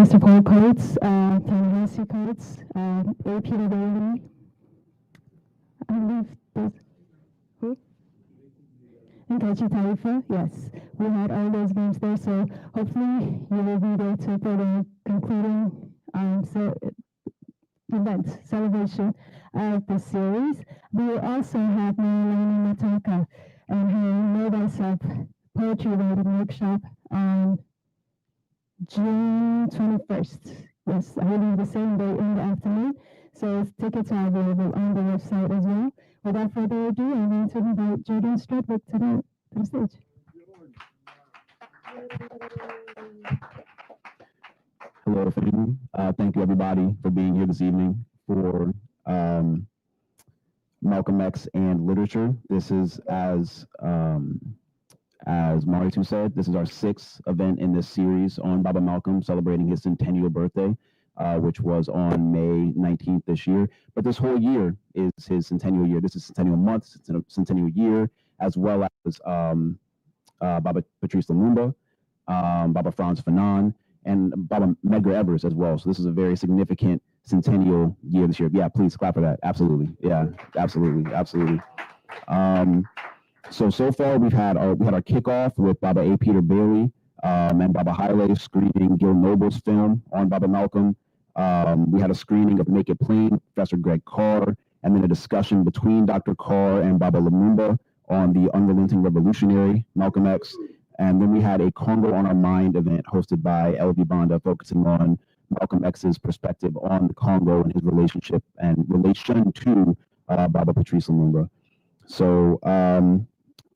Mr. Paul Coates, Ta-Nehisi Coates, A. Peter Bailey. I believe there's, who? And Kachi Taifa, yes. We had all those games there, so hopefully you will be there for the concluding event, celebration of the series. We will also have Laini Mataka and her Novice Up poetry writing workshop on June 21st. Yes, I believe the same day in the afternoon. So tickets are available on the website as well. Without further ado, I'm going to invite Jordan Stradwick to the stage. Hello, family. Thank you, everybody, for being here this evening for Malcolm X and literature. This is, as Maritu said, this is our 6th event in this series on Baba Malcolm, celebrating his centennial birthday, which was on May 19th this year. But this whole year is his centennial year. This is centennial month, centennial year, as well as Baba Patrice Lumumba, Baba Frantz Fanon, and Baba Medgar Evers as well. So this is a very significant centennial year this year. Yeah, please clap for that. Absolutely. Yeah, absolutely. Absolutely. So far we had our kickoff with Baba A. Peter Bailey and Baba Haile screening Gil Noble's film on Baba Malcolm. We had a screening of Make It Plain, Professor Greg Carr, and then a discussion between Dr. Carr and Baba Lumumba on the unrelenting revolutionary Malcolm X. And then we had a Congo on Our Mind event hosted by LV Banda, focusing on Malcolm X's perspective on the Congo and his relationship and relation to Baba Patrice Lumumba. So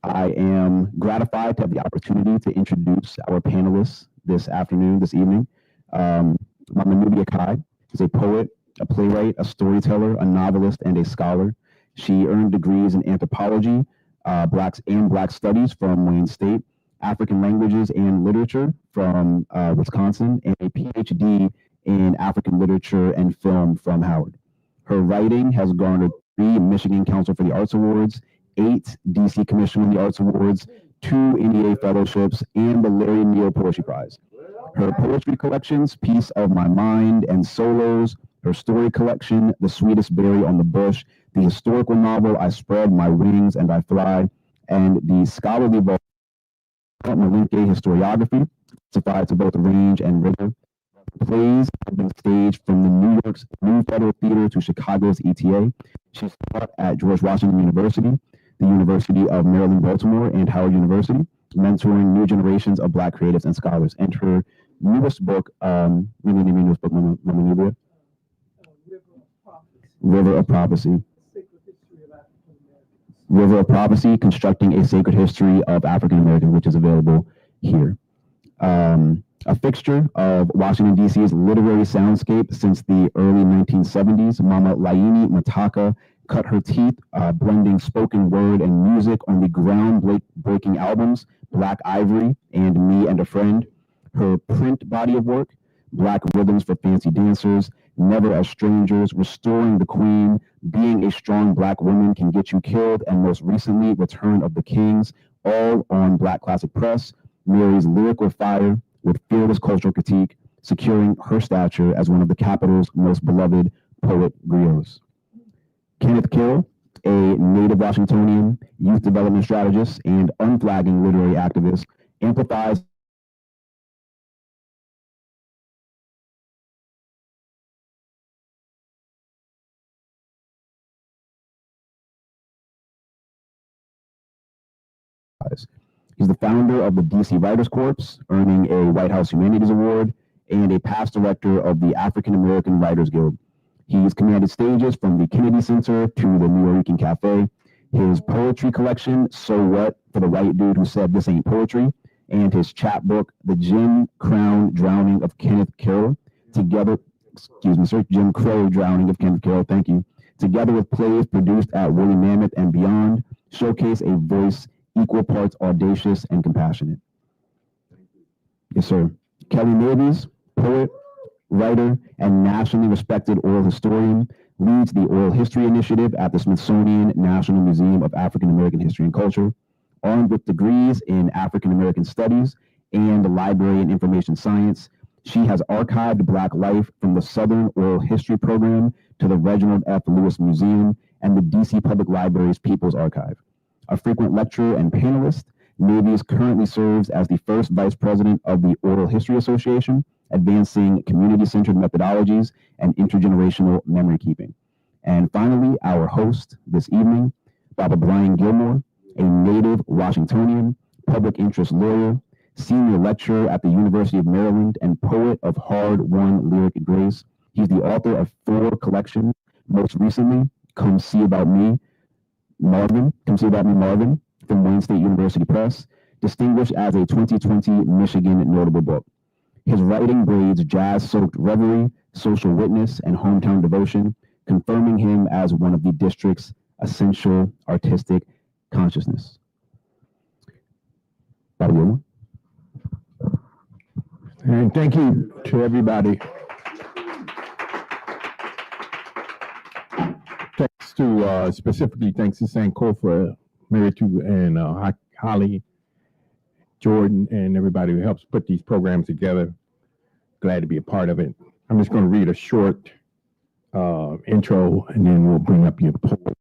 I am gratified to have the opportunity to introduce our panelists this evening. Mama Nubia Kai is a poet, a playwright, a storyteller, a novelist, and a scholar. She earned degrees in anthropology, Black Studies from Wayne State, African Languages and Literature from Wisconsin, and a PhD in African Literature and Film from Howard. Her writing has garnered 3 Michigan Council for the Arts Awards, 8 DC Commission on the Arts Awards, 2 NEA Fellowships, and the Larry Neal Poetry Prize. Her poetry collections, Piece of My Mind and Solos, her story collection, The Sweetest Berry on the Bush, the historical novel, I Spread My Wings and I Fly, and the scholarly book, Malinke Historiography, testified to both range and rigor. Plays have been staged from the New York's New Federal Theater to Chicago's ETA. She's taught at George Washington University, the University of Maryland, Baltimore, and Howard University, mentoring new generations of Black creatives and scholars. And her newest book, Mama Nubia? River of Prophecy. River of Prophecy, Constructing a Sacred History of African Americans, which is available here. A fixture of Washington, D.C.'s literary soundscape since the early 1970s, Mama Laini Mataka cut her teeth blending spoken word and music on the groundbreaking albums Black Ivory and Me and a Friend. Her print body of work, Black Rhythms for Fancy Dancers, Never as Strangers, Restoring the Queen, Being a Strong Black Woman Can Get You Killed, and most recently, Return of the Kings, all on Black Classic Press, marries lyrical fire with fearless cultural critique, securing her stature as one of the capital's most beloved poet griots. Kenneth Carroll, a native Washingtonian, youth development strategist, and unflagging literary activist, amplifies He's the founder of the DC Writers Corps, earning a White House Humanities Award, and a past director of the African American Writers Guild. He's commanded stages from the Kennedy Center to the Nuyorican Cafe. His poetry collection, So What, for the white dude who said this ain't poetry, and his chapbook, The Jim Crow Drowning of Kenneth Carroll, together thank you, together with plays produced at Woolly Mammoth and beyond, showcase a voice equal parts audacious and compassionate. Yes, sir. Kelly Navies, poet, writer, and nationally respected oral historian, leads the Oral History Initiative at the Smithsonian National Museum of African American History and Culture. Armed with degrees in African American Studies and Library and Information Science, She has archived Black life from the Southern Oral History Program to the Reginald F. Lewis Museum and the DC Public Library's People's Archive. A frequent lecturer and panelist, Navies currently serves as the first vice president of the Oral History Association, advancing community-centered methodologies and intergenerational memory keeping. And finally, our host this evening, Baba Brian Gilmore, a native Washingtonian, public interest lawyer, senior lecturer at the University of Maryland, and poet of hard-won lyric grace. He's the author of 4 collections, most recently, Come See About Me, Marvin, from Wayne State University Press, distinguished as a 2020 Michigan Notable Book. His writing braids jazz-soaked reverie, social witness, and hometown devotion, confirming him as one of the district's essential artistic consciousness. Baba. And thank you to everybody. Thanks to, specifically thanks to Sankofa, Meritu, and Holly, Jordan, and everybody who helps put these programs together. Glad to be a part of it. I'm just going to read a short intro, and then we'll bring up your poem.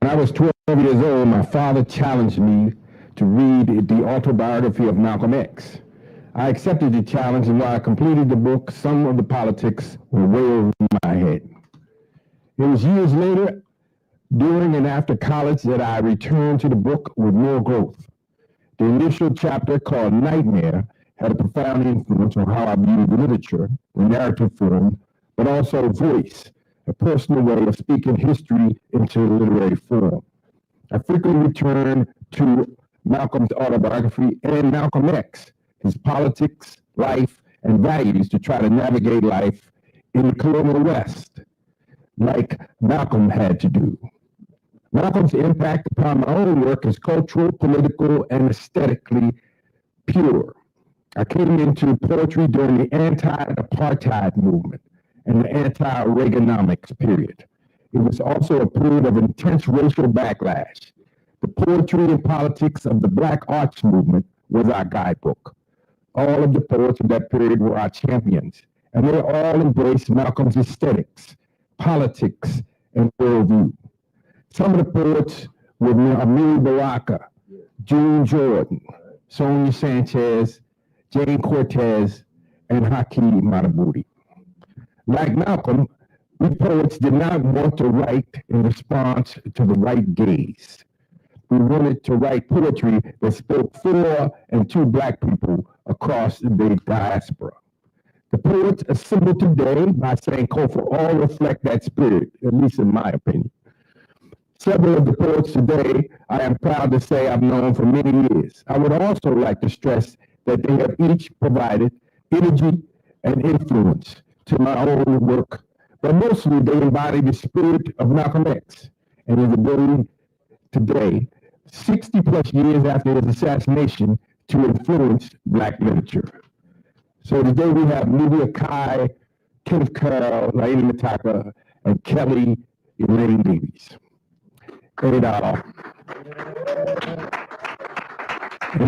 When I was 12 years old, my father challenged me to read the autobiography of Malcolm X. I accepted the challenge, and while I completed the book, some of the politics were way over my head. It was years later, during and after college, that I returned to the book with more growth. The initial chapter, called Nightmare, had a profound influence on how I viewed literature, the narrative form, but also voice, a personal way of speaking history into literary form. I frequently return to Malcolm's autobiography and Malcolm X, his politics, life, and values to try to navigate life in the colonial West, like Malcolm had to do. Malcolm's impact upon my own work is cultural, political, and aesthetically pure. I came into poetry during the anti-apartheid movement and the anti-Reaganomics period. It was also a period of intense racial backlash. The poetry and politics of the Black arts movement was our guidebook. All of the poets of that period were our champions, and they all embraced Malcolm's aesthetics, politics, and worldview. Some of the poets were Amiri Baraka, June Jordan, Sonia Sanchez, Jane Cortez, and Hakeem Madhubuti. Like Malcolm, we poets did not want to write in response to the white gaze. We wanted to write poetry that spoke for and to Black people across the diaspora. The poets assembled today by Sankofa all reflect that spirit, at least in my opinion. Several of the poets today, I am proud to say I've known for many years. I would also like to stress that they have each provided energy and influence to my own work, but mostly they embody the spirit of Malcolm X and his ability today, 60 plus years after his assassination, to influence Black literature. So today we have Nubia Kai, Kenneth Carroll, Laini Mataka, and Kelly Elaine Davies. And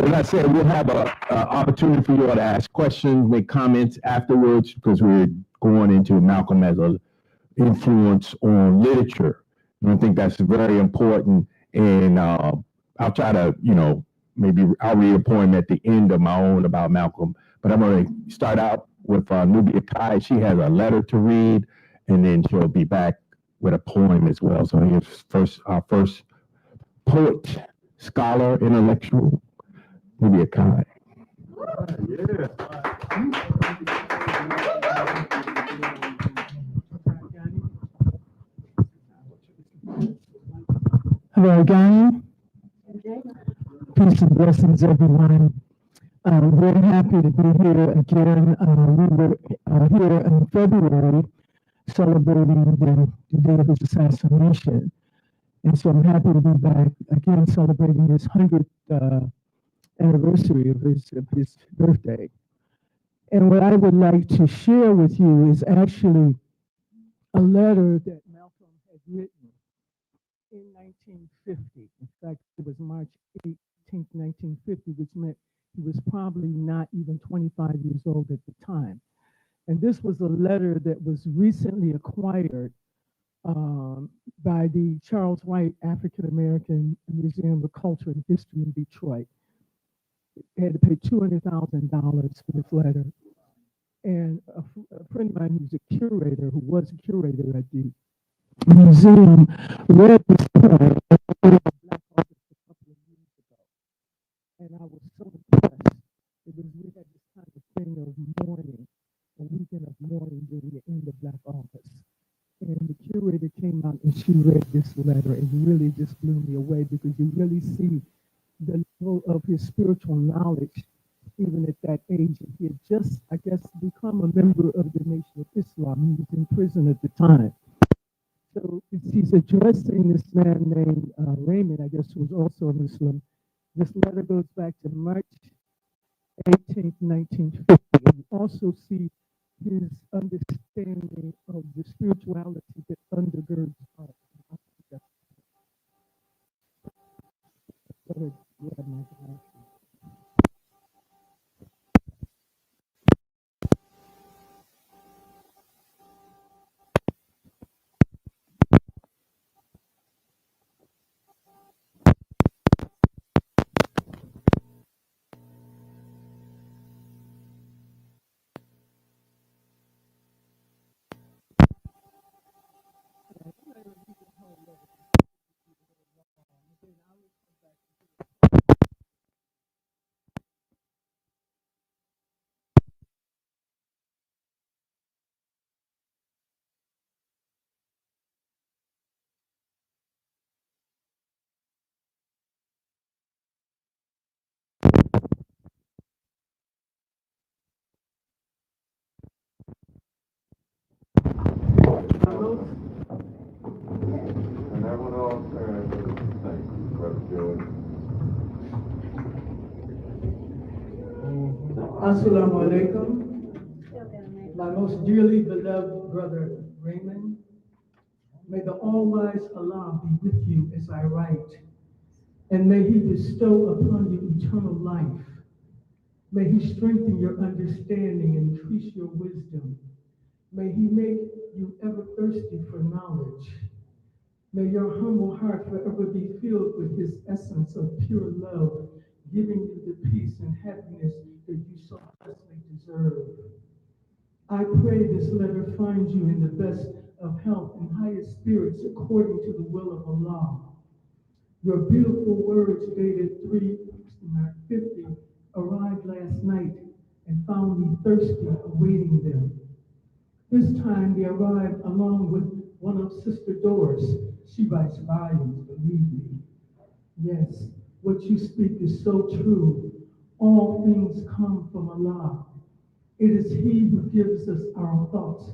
as I said, we'll have an opportunity for you all to ask questions, make comments afterwards, because we're going into Malcolm as an influence on literature. And I think that's very important. And I'll try to, maybe I'll read a poem at the end of my own about Malcolm. But I'm going to start out with Nubia Kai. She has a letter to read, and then she'll be back with a poem as well. So here's our first poet, scholar, intellectual, Nubia Kai. Hello again. Peace and blessings, everyone. We're happy to be here again. We were here in February celebrating the day of his assassination. And so I'm happy to be back again celebrating his 100th anniversary of his birthday. And what I would like to share with you is actually a letter that Malcolm had written in 1950. In fact, it was March 18th, 1950, which meant he was probably not even 25 years old at the time. And this was a letter that was recently acquired by the Charles White African American Museum of Culture and History in Detroit. They had to pay $200,000 for this letter. And a friend of mine who's a curator, who was a curator at the museum, read this poem at the Black Office a couple of years ago. And I was so impressed. We had this kind of thing of mourning, a weekend of mourning during the end of Black Office. And the curator came out and she read this letter and really just blew me away, because you really see the level of his spiritual knowledge, even at that age. He had just, I guess, become a member of the Nation of Islam. He was in prison at the time. So he's addressing this man named Raymond, I guess, who was also a Muslim. This letter goes back to March 18th, 1950. And you also see his understanding of the spirituality that undergirds art. Assalamu alaikum. My most dearly beloved brother Raymond, may the all-wise Allah be with you as I write, and may he bestow upon you eternal life. May he strengthen your understanding and increase your wisdom. May he make you ever thirsty for knowledge. May your humble heart forever be filled with his essence of pure love, giving you the peace and happiness that you so justly deserve. I pray this letter finds you in the best of health and highest spirits according to the will of Allah. Your beautiful words dated 350 arrived last night and found me thirsty awaiting them. This time they arrived along with one of Sister Doris. She writes volumes, believe me. Yes, what you speak is so true. All things come from Allah. It is He who gives us our thoughts,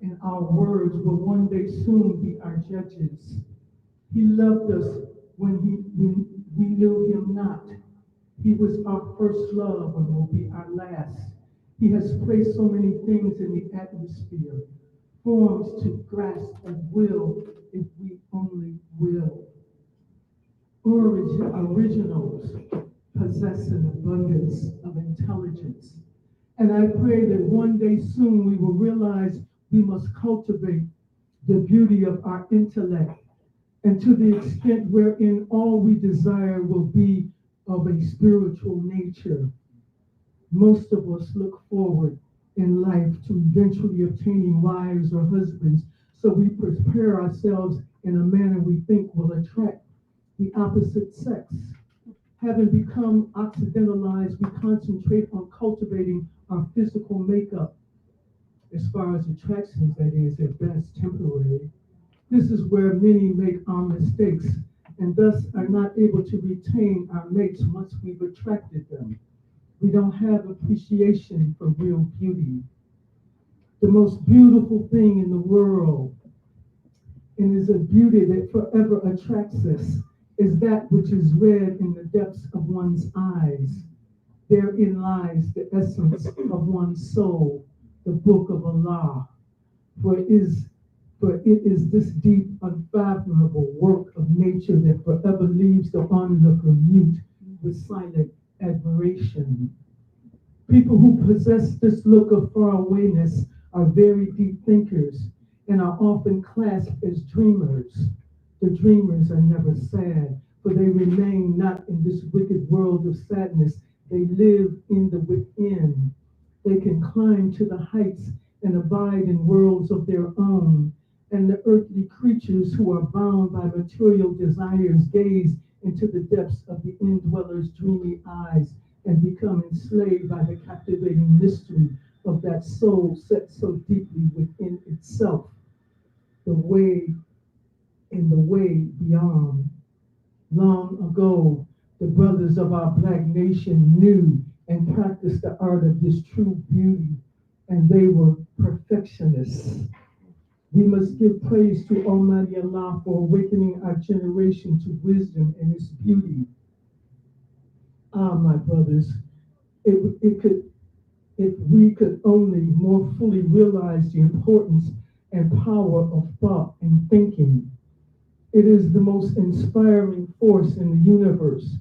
and our words will one day soon be our judges. He loved us when we knew Him not. He was our first love and will be our last. He has placed so many things in the atmosphere, forms to grasp and will if we only will. Originals possess an abundance of intelligence. And I pray that one day soon we will realize we must cultivate the beauty of our intellect, and to the extent wherein all we desire will be of a spiritual nature. Most of us look forward in life to eventually obtaining wives or husbands, so we prepare ourselves in a manner we think will attract the opposite sex. Having become occidentalized, we concentrate on cultivating our physical makeup. As far as attractions, that is, at best temporary. This is where many make our mistakes and thus are not able to retain our mates once we've attracted them. We don't have appreciation for real beauty. The most beautiful thing in the world and is a beauty that forever attracts us, is that which is read in the depths of one's eyes. Therein lies the essence of one's soul, the book of Allah. For it is this deep, unfathomable work of nature that forever leaves the onlooker mute with silent admiration. People who possess this look of farawayness are very deep thinkers and are often classed as dreamers. The dreamers are never sad, for they remain not in this wicked world of sadness. They live in the within. They can climb to the heights and abide in worlds of their own. And the earthly creatures who are bound by material desires gaze into the depths of the indweller's dreamy eyes and become enslaved by the captivating mystery of that soul set so deeply within itself, the way beyond. Long ago, the brothers of our Black nation knew and practiced the art of this true beauty, and they were perfectionists. We must give praise to Almighty Allah for awakening our generation to wisdom and its beauty. Ah, my brothers, if we could only more fully realize the importance and power of thought and thinking. It is the most inspiring force in the universe,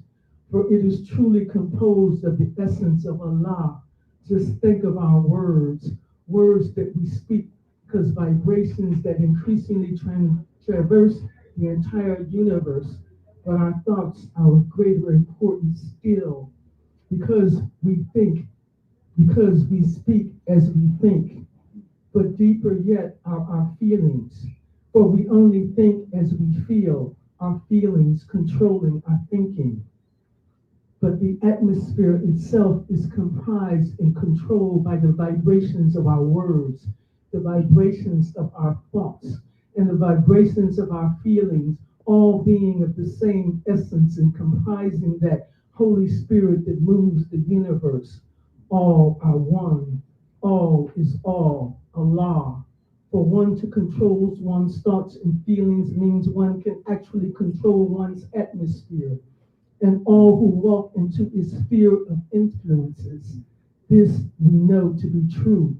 for it is truly composed of the essence of Allah. Just think of our words that we speak, because vibrations that increasingly traverse the entire universe, but our thoughts are of greater importance still, because we speak as we think. But deeper yet are our feelings, for we only think as we feel, our feelings controlling our thinking. But the atmosphere itself is comprised and controlled by the vibrations of our words, the vibrations of our thoughts, and the vibrations of our feelings, all being of the same essence and comprising that Holy Spirit that moves the universe. All are one. All is all. Allah. For one to control one's thoughts and feelings means one can actually control one's atmosphere and all who walk into its sphere of influences. This we know to be true.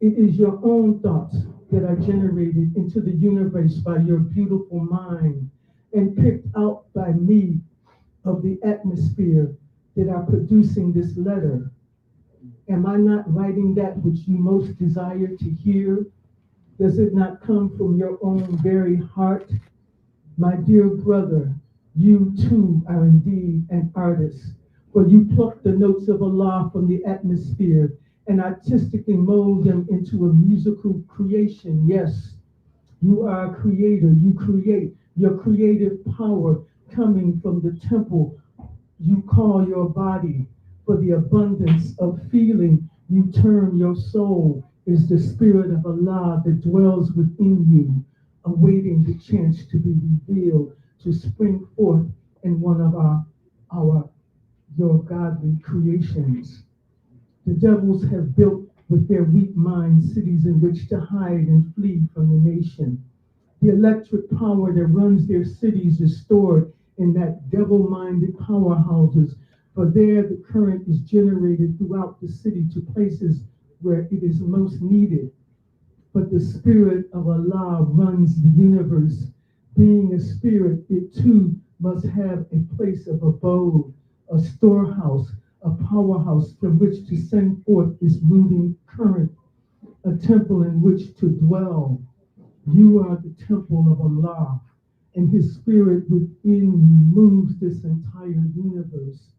It is your own thoughts that are generated into the universe by your beautiful mind and picked out by me of the atmosphere that are producing this letter. Am I not writing that which you most desire to hear? Does it not come from your own very heart? My dear brother, you too are indeed an artist, for you pluck the notes of Allah from the atmosphere and artistically mold them into a musical creation. Yes, you are a creator. You create. Your creative power coming from the temple you call your body. For the abundance of feeling you term your soul is the spirit of Allah that dwells within you, awaiting the chance to be revealed, to spring forth in one of your godly creations. The devils have built with their weak minds cities in which to hide and flee from the nation. The electric power that runs their cities is stored in that devil-minded powerhouses, for there the current is generated throughout the city to places where it is most needed. But the spirit of Allah runs the universe. Being a spirit, it too must have a place of abode, a storehouse, a powerhouse from which to send forth its moving current, a temple in which to dwell. You are the temple of Allah, and His spirit within you moves this entire universe.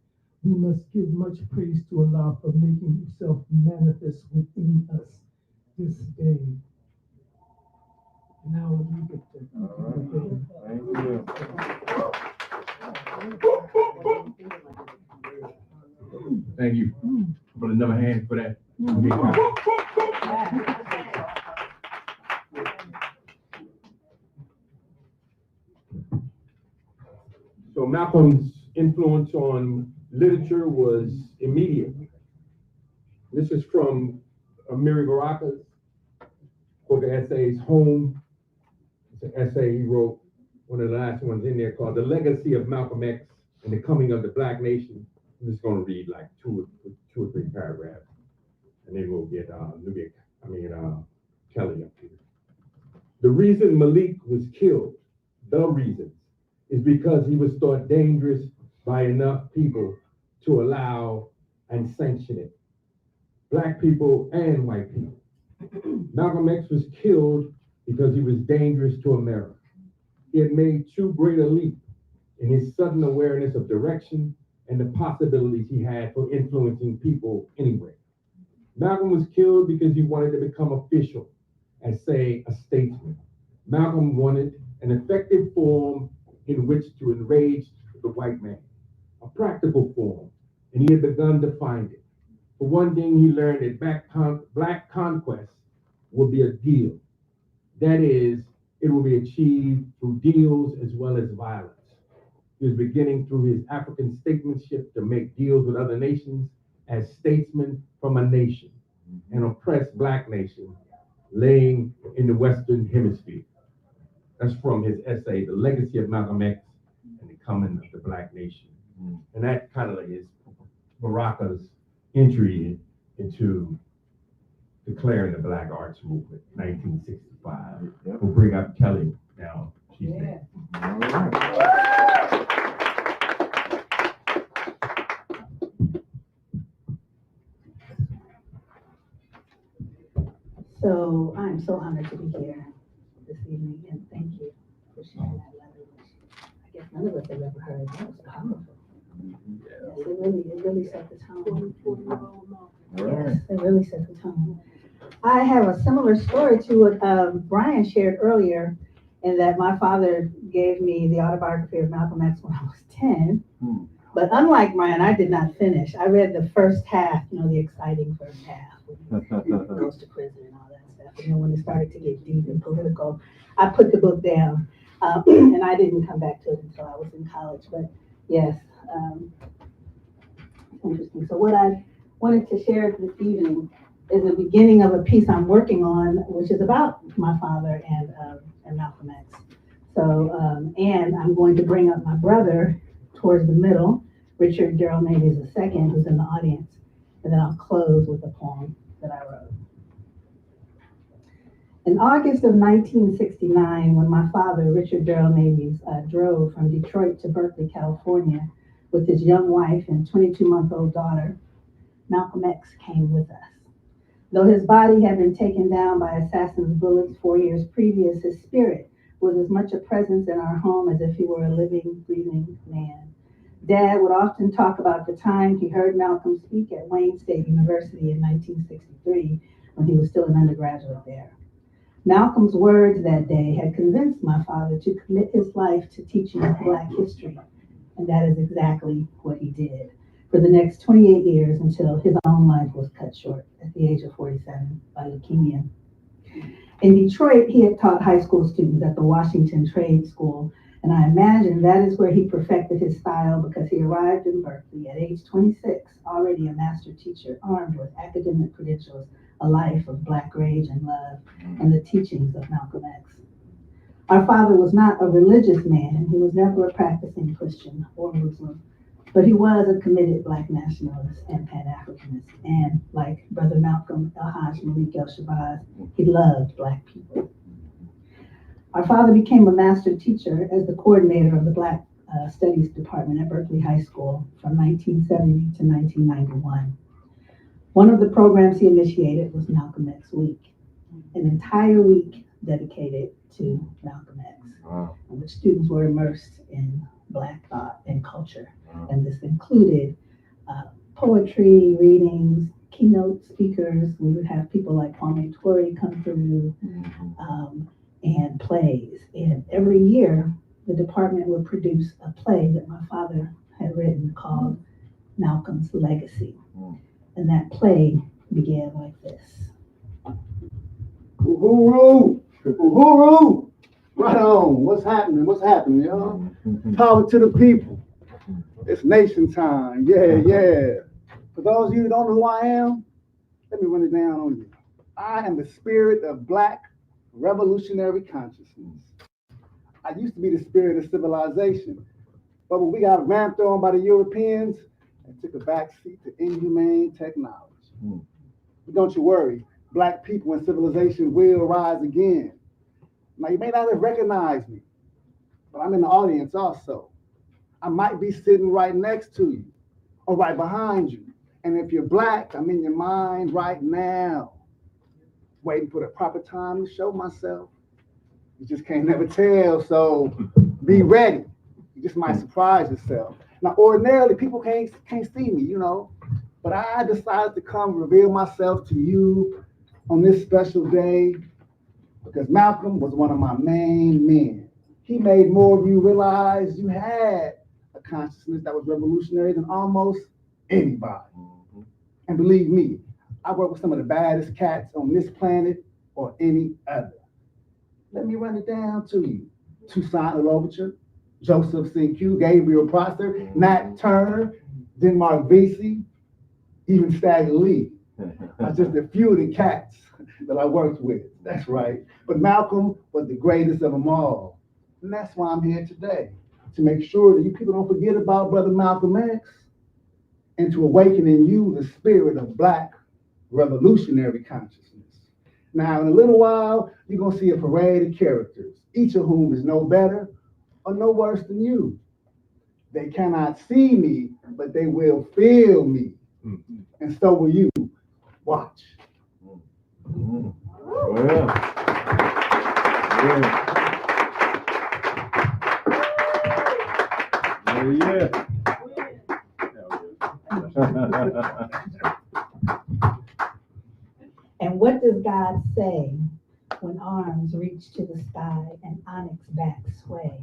We must give much praise to Allah for making Himself manifest within us this day. Now we get to. Thank you. Thank you. Put another hand for that. So Malcolm's influence on literature was immediate. This is from Amiri Baraka's book of essays, Home. It's an essay he wrote, one of the last ones in there, called The Legacy of Malcolm X and the Coming of the Black Nation. I'm just going to read like two or three paragraphs, and then we'll get Kelly up here. The reason Malik was killed, the reason, is because he was thought dangerous by enough people to allow and sanction it. Black people and white people. Malcolm X was killed because he was dangerous to America. He had made too great a leap in his sudden awareness of direction and the possibilities he had for influencing people anywhere. Malcolm was killed because he wanted to become official and say a statesman. Malcolm wanted an effective form in which to enrage the white man, a practical form, and he had begun to find it. For one thing, he learned that black conquest would be a deal. That is, it will be achieved through deals as well as violence. He was beginning through his African statesmanship to make deals with other nations as statesman from a nation, an oppressed black nation laying in the Western Hemisphere. That's from his essay, The Legacy of Malcolm X and the Coming of the Black Nation. And that kind of is Baraka's entry into declaring the Black Arts Movement, 1965. We'll bring up Kelly now. She's there. All right. So I'm so honored to be here this evening, and thank you for sharing that letter, which I guess none of us have ever heard. That was powerful. Yes, it really set the tone. Yes, it really set the tone. I have a similar story to what Brian shared earlier, in that my father gave me the autobiography of Malcolm X when I was 10. But unlike Brian, I did not finish. I read the first half, the exciting first half, when he goes to prison and all that stuff. And then when it started to get deep and political, I put the book down, and I didn't come back to it until I was in college. But yes, interesting. So what I wanted to share this evening is the beginning of a piece I'm working on, which is about my father and Malcolm X. So, and I'm going to bring up my brother towards the middle, Richard Darrell Navies II, who's in the audience, and then I'll close with a poem that I wrote. In August of 1969, when my father, Richard Darrell Navies, drove from Detroit to Berkeley, California, with his young wife and 22-month-old daughter, Malcolm X came with us. Though his body had been taken down by assassin's bullets 4 years previous, his spirit was as much a presence in our home as if he were a living, breathing man. Dad would often talk about the time he heard Malcolm speak at Wayne State University in 1963, when he was still an undergraduate there. Malcolm's words that day had convinced my father to commit his life to teaching Black history, and that is exactly what he did for the next 28 years until his own life was cut short at the age of 47 by leukemia. In Detroit, he had taught high school students at the Washington Trade School, and I imagine that is where he perfected his style, because he arrived in Berkeley at age 26, already a master teacher, armed with academic credentials, a life of Black rage and love, and the teachings of Malcolm X. Our father was not a religious man. He was never a practicing Christian or Muslim, but he was a committed Black nationalist and Pan-Africanist. And like Brother Malcolm El-Haj Malik El-Shabazz, he loved Black people. Our father became a master teacher as the coordinator of the Black Studies Department at Berkeley High School from 1970 to 1991. One of the programs he initiated was Malcolm X Week, an entire week dedicated to Malcolm X, in which students were immersed in Black thought and culture. And this included poetry, readings, keynote speakers. We would have people like Kwame Ture come through, and plays. And every year, the department would produce a play that my father had written called Malcolm's Legacy. And that play began like this. Hooroo! Hooroo! Right on. What's happening? What's happening, y'all? Power to the people. It's nation time. Yeah. For those of you who don't know who I am, let me run it down on you. I am the spirit of Black revolutionary consciousness. I used to be the spirit of civilization. But when we got ramped on by the Europeans and took a back seat to inhumane technology. But don't you worry, Black people and civilization will rise again. Now, you may not have recognized me, but I'm in the audience also. I might be sitting right next to you or right behind you. And if you're Black, I'm in your mind right now, waiting for the proper time to show myself. You just can't never tell, so be ready. You just might surprise yourself. Now, ordinarily, people can't see me, but I decided to come reveal myself to you on this special day because Malcolm was one of my main men. He made more of you realize you had a consciousness that was revolutionary than almost anybody. And believe me, I work with some of the baddest cats on this planet or any other. Let me run it down to you. Toussaint Louverture, Joseph C.Q., Gabriel Prosser, Nat Turner, Denmark Vesey, even Stagger Lee. Are just a few of the cats that I worked with. That's right. But Malcolm was the greatest of them all. And that's why I'm here today, to make sure that you people don't forget about Brother Malcolm X and to awaken in you the spirit of Black revolutionary consciousness. Now, in a little while, you're going to see a parade of characters, each of whom is no better or no worse than you. They cannot see me, but they will feel me. And so will you. Watch. Well. Yeah. And what does God say when arms reach to the sky and onyx backs sway?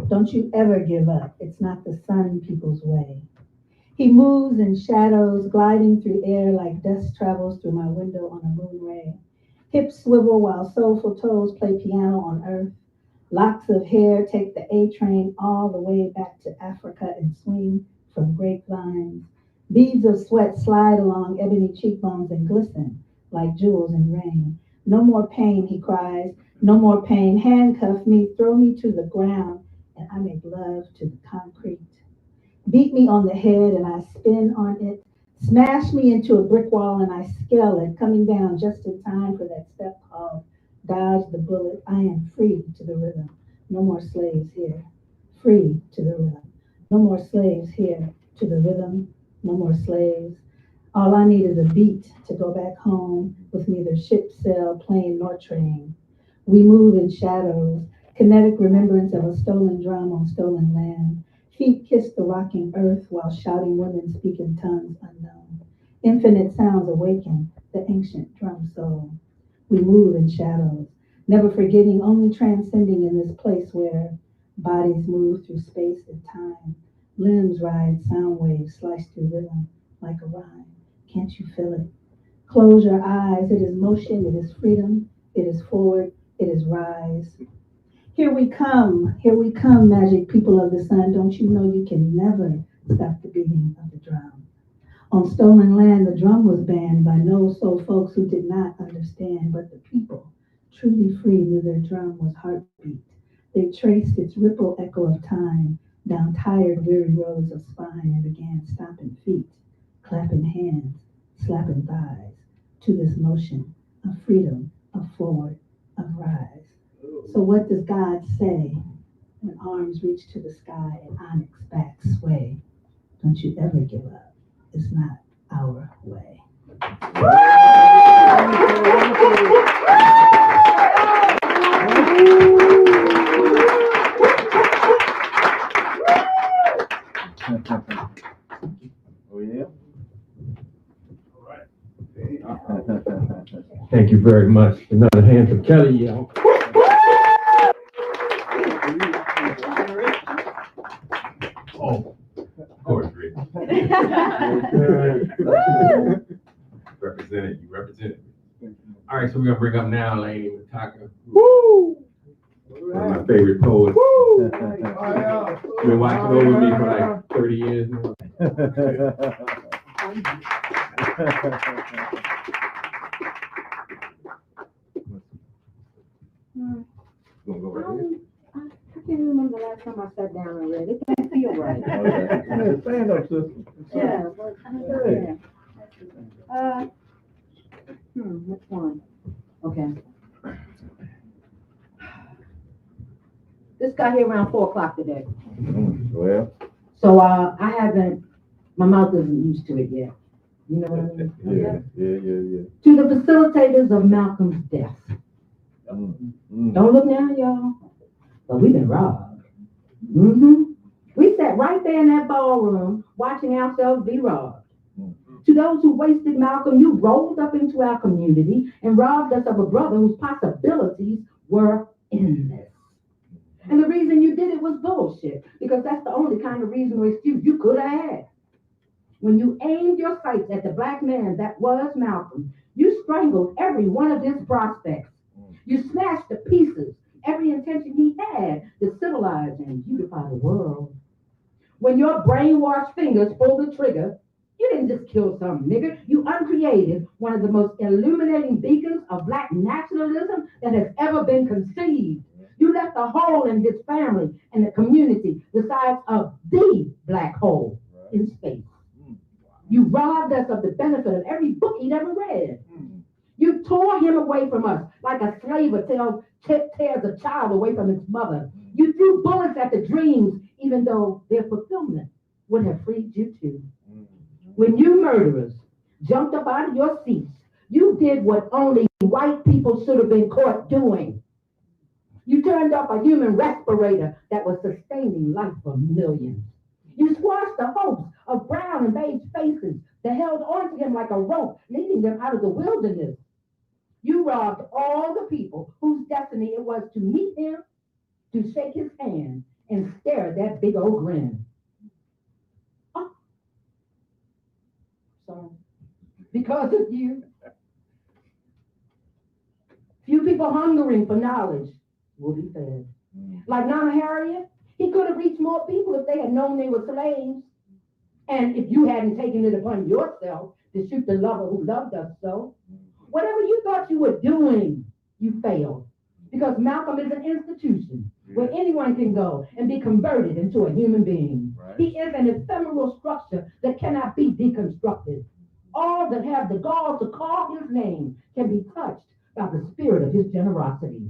Don't you ever give up. It's not the sun people's way. He moves in shadows, gliding through air like dust travels through my window on a moon ray. Hips swivel while soulful toes play piano on earth. Locks of hair take the A train all the way back to Africa and swing from grapevines. Beads of sweat slide along ebony cheekbones and glisten like jewels in rain. No more pain, he cries. No more pain. Handcuff me, throw me to the ground, and I make love to the concrete. Beat me on the head and I spin on it. Smash me into a brick wall and I scale it, coming down just in time for that step called dodge the bullet. I am free to the rhythm. No more slaves here. Free to the rhythm. No more slaves here. To the rhythm. No more slaves. All I need is a beat to go back home with neither ship, sail, plane, nor train. We move in shadows, kinetic remembrance of a stolen drum on stolen land. Feet kiss the rocking earth while shouting women speak in tongues unknown. Infinite sounds awaken the ancient drum soul. We move in shadows, never forgetting, only transcending in this place where bodies move through space and time. Limbs ride sound waves, slice through rhythm like a rhyme. Can't you feel it? Close your eyes. It is motion, it is freedom, it is forward, it is rise. Here we come, magic people of the sun. Don't you know you can never stop the beating of the drum? On stolen land, the drum was banned by no-soul folks who did not understand, but the people, truly free, knew their drum was heartbeat. They traced its ripple echo of time down tired, weary roads of spine and began stomping feet, clapping hands, slapping thighs, to this motion of freedom, of forward, of rise. So what does God say when arms reach to the sky and onyx backs sway? Don't you ever give up. It's not our way. Oh, yeah? Thank you very much. Another hand for Kelly, y'all. Oh, of course, Rick. Represented, you represented. All right, so we're gonna bring up now Laini Mataka. Woo! One of my favorite poets. Woo! Been watching over me for like 30 years now. Gonna go right here. the last time I sat down and read? It didn't feel right. Hey, stand up, sister. Yeah, but, yeah. Which one? Okay. This got here around 4 o'clock today. Well. So I haven't, my mouth isn't used to it yet. You know what I mean? Yeah. To the facilitators of Malcolm's death. Don't look now, y'all. But we've been robbed. We sat right there in that ballroom watching ourselves be robbed. To those who wasted Malcolm, you rolled up into our community and robbed us of a brother whose possibilities were endless. And the reason you did it was bullshit, because that's the only kind of reason or excuse you could have had. When you aimed your sights at the black man that was Malcolm, you strangled every one of his prospects. You smashed to pieces every intention he had to civilize and beautify the world. When your brainwashed fingers pulled the trigger, you didn't just kill some nigger. You uncreated one of the most illuminating beacons of black nationalism that has ever been conceived. You left a hole in his family and the community the size of the black hole in space. You robbed us of the benefit of every book he'd ever read. You tore him away from us like a slave tears a child away from its mother. You threw bullets at the dreams, even though their fulfillment would have freed you too. When you murderers jumped up out of your seats, you did what only white people should have been caught doing. You turned off a human respirator that was sustaining life for millions. You squashed the hopes of brown and beige faces that held onto him like a rope, leading them out of the wilderness. You robbed all the people whose destiny it was to meet him, to shake his hand, and stare at that big old grin. Oh. Sorry. Because of you. Few people hungering for knowledge will be fed. Like Nana Harriet, he could have reached more people if they had known they were slaves. And if you hadn't taken it upon yourself to shoot the lover who loved us so. Whatever you thought you were doing, you failed. Because Malcolm is an institution where anyone can go and be converted into a human being. Right. He is an ephemeral structure that cannot be deconstructed. All that have the gall to call his name can be touched by the spirit of his generosity.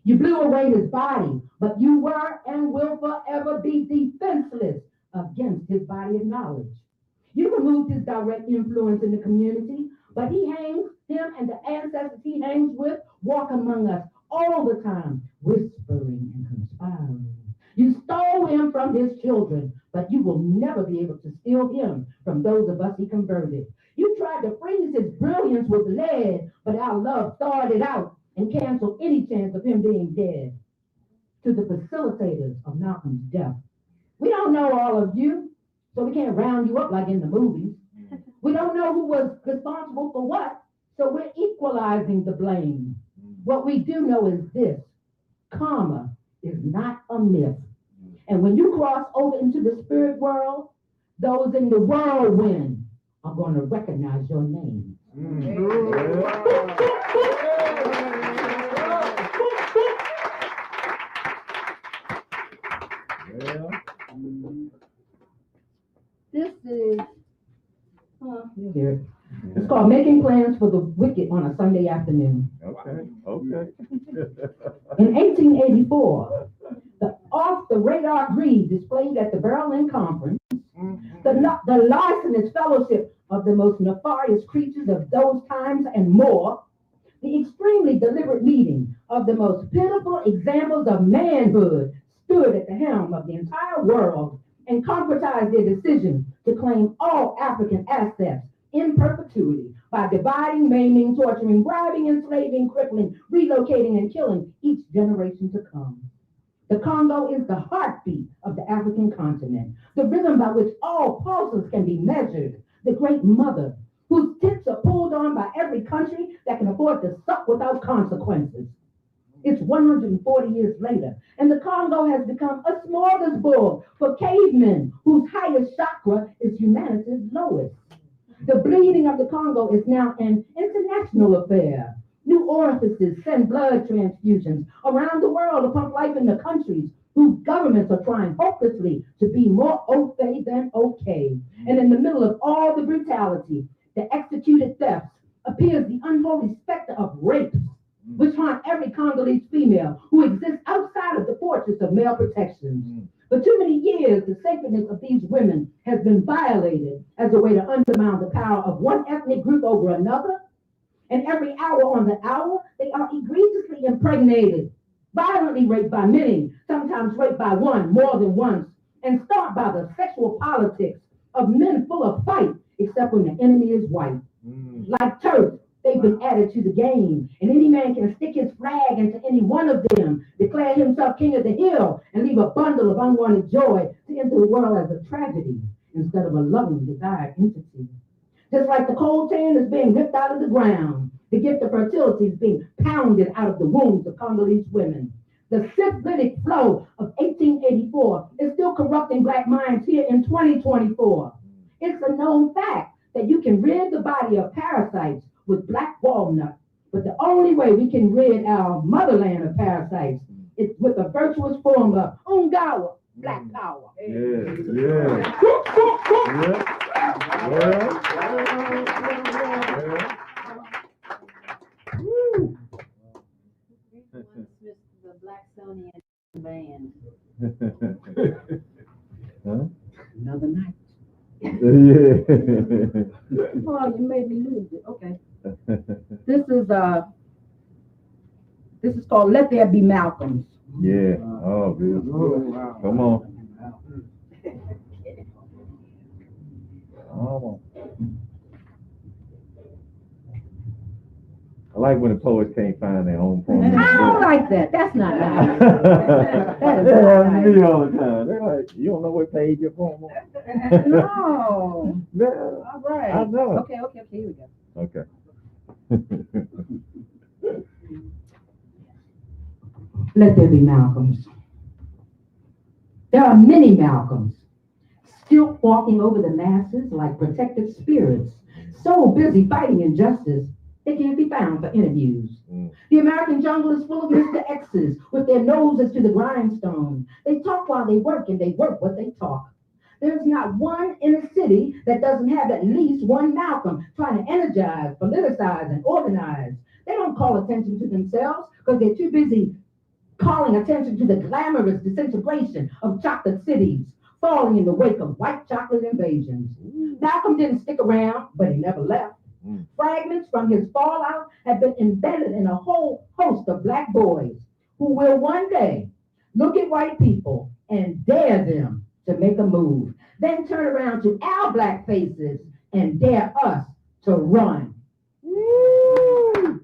You blew away his body, but you were and will forever be defenseless against his body of knowledge. You removed his direct influence in the community, but him and the ancestors he hangs with walk among us all the time, whispering and conspiring. You stole him from his children, but you will never be able to steal him from those of us he converted. You tried to freeze his brilliance with lead, but our love thawed it out and canceled any chance of him being dead. To the facilitators of Malcolm's death, we don't know all of you, so we can't round you up like in the movies. We don't know who was responsible for what, so we're equalizing the blame. What we do know is this: karma is not a myth. And when you cross over into the spirit world, those in the whirlwind are going to recognize your name. This is, you hear it. It's called Making Plans for the Wicked on a Sunday Afternoon. Okay. In 1884, the off-the-radar greed displayed at the Berlin Conference, the larcenous fellowship of the most nefarious creatures of those times and more, the extremely deliberate meeting of the most pitiful examples of manhood stood at the helm of the entire world and concretized their decision to claim all African assets in perpetuity by dividing, maiming, torturing, bribing, enslaving, crippling, relocating, and killing each generation to come. The Congo is the heartbeat of the African continent, the rhythm by which all pulses can be measured, the great mother, whose tits are pulled on by every country that can afford to suck without consequences. It's 140 years later, and the Congo has become a smorgasbord for cavemen whose highest chakra is humanity's lowest. The bleeding of the Congo is now an international affair. New orifices send blood transfusions around the world to pump life in the countries whose governments are trying hopelessly to be more au fait than okay. And in the middle of all the brutality, the executed thefts, appears the unholy specter of rapes, which haunt every Congolese female who exists outside of the fortress of male protections. For too many years, the sacredness of these women has been violated as a way to undermine the power of one ethnic group over another. And every hour on the hour, they are egregiously impregnated, violently raped by many, sometimes raped by one more than once, and stalked by the sexual politics of men full of fight, except when the enemy is white. Like turf, they've been added to the game, and any man can stick his flag into any one of them, declare himself king of the hill, and leave a bundle of unwanted joy to enter the world as a tragedy instead of a loving, desired entity. Just like the cold tan is being ripped out of the ground, the gift of fertility is being pounded out of the wombs of Congolese women. The syphilitic flow of 1884 is still corrupting Black minds here in 2024. It's a known fact that you can rid the body of parasites with black walnut, but the only way we can rid our motherland of parasites is with a virtuous form of ungawa, black power. The Blacksonian band. Huh? Another night. Yeah. Oh, you made me lose it. Okay. This is called Let There Be Malcolms. Yeah. Oh, good. Wow. Come on. Oh. I like when the poets can't find their own poem. I don't like that. That's not nice. That is not nice. me all the time. They're like, you don't know what page your poem on? No. Yeah. All right. I know. Okay, here we go. Okay. Let there be Malcolms. There are many Malcolms, still walking over the masses like protective spirits, so busy fighting injustice, they can't be found for interviews. The American jungle is full of Mr. X's with their noses to the grindstone. They talk while they work, and they work what they talk. There's not one in a city that doesn't have at least one Malcolm trying to energize, politicize, and organize. They don't call attention to themselves because they're too busy calling attention to the glamorous disintegration of chocolate cities, falling in the wake of white chocolate invasions. Malcolm didn't stick around, but he never left. Fragments from his fallout have been embedded in a whole host of Black boys who will one day look at white people and dare them to make a move, then turn around to our Black faces and dare us to run. Woo!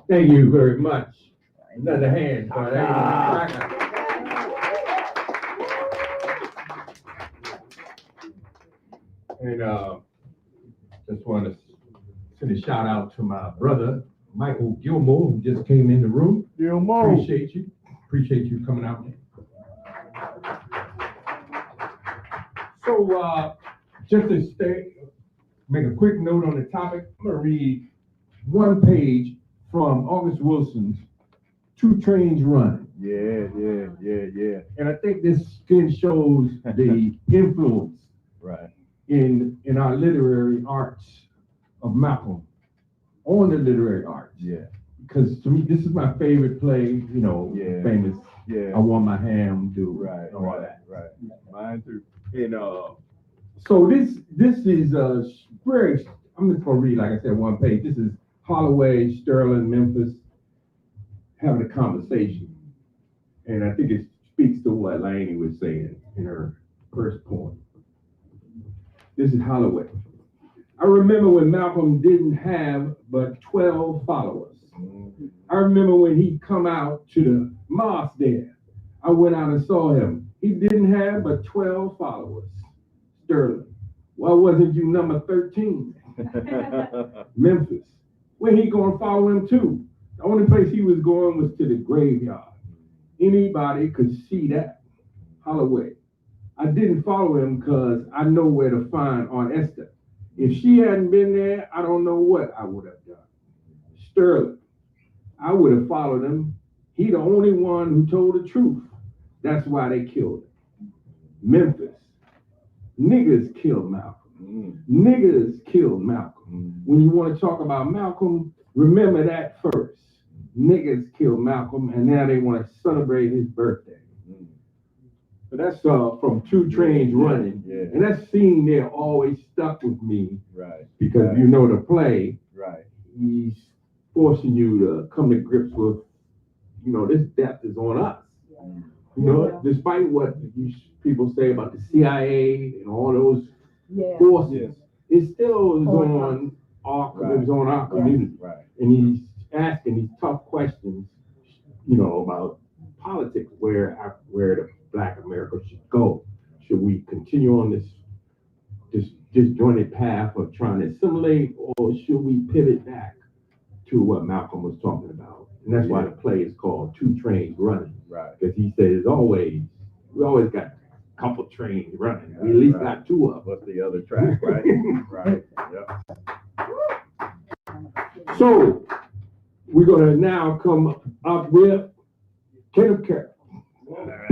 Thank you very much. Another hand for that. And just want to send a shout out to my brother, Michael Gilmore, who just came in the room. Gilmore. Appreciate you. Appreciate you coming out. So just to make a quick note on the topic, I'm going to read one page from August Wilson's Two Trains Run. Yeah. And I think this again shows the influence Right. in our literary arts of Malcolm, on the literary arts. Yeah. Because to me, this is my favorite play, famous. Yeah. I want my ham, dude. Right. All that. Right. Mine too. And so this is very, I'm just gonna read, like I said, one page. This is Holloway, Sterling, Memphis having a conversation. And I think it speaks to what Laini was saying in her first poem. This is Holloway. I remember when Malcolm didn't have but 12 followers. I remember when he'd come out to the mosque there. I went out and saw him. He didn't have but 12 followers. Sterling, why wasn't you number 13? Memphis, where he gonna follow him to? The only place he was going was to the graveyard. Anybody could see that. Holloway, I didn't follow him because I know where to find Aunt Esther. If she hadn't been there, I don't know what I would have done. Sterling, I would have followed him. He the only one who told the truth. That's why they killed him. Memphis, niggas killed Malcolm. Niggas killed Malcolm. When you want to talk about Malcolm, remember that first. Niggas killed Malcolm, and now they want to celebrate his birthday. So that's from Two Trains Running. Yeah. And that scene there always stuck with me. Right. Because you know the play. Right. He's forcing you to come to grips with, you know, this death is on us. You know, despite what people say about the CIA and all those forces, it still is on our community. Right. And he's asking these tough questions, you know, about politics, where the Black America should go. Should we continue on this disjointed path of trying to assimilate, or should we pivot back to what Malcolm was talking about? And that's why the play is called Two Trains Running. Right. Because he says we always got a couple trains running. We at least got two of them. What's the other track, right? Right. Yep. So we're gonna now come up with Kenneth Carroll. All right.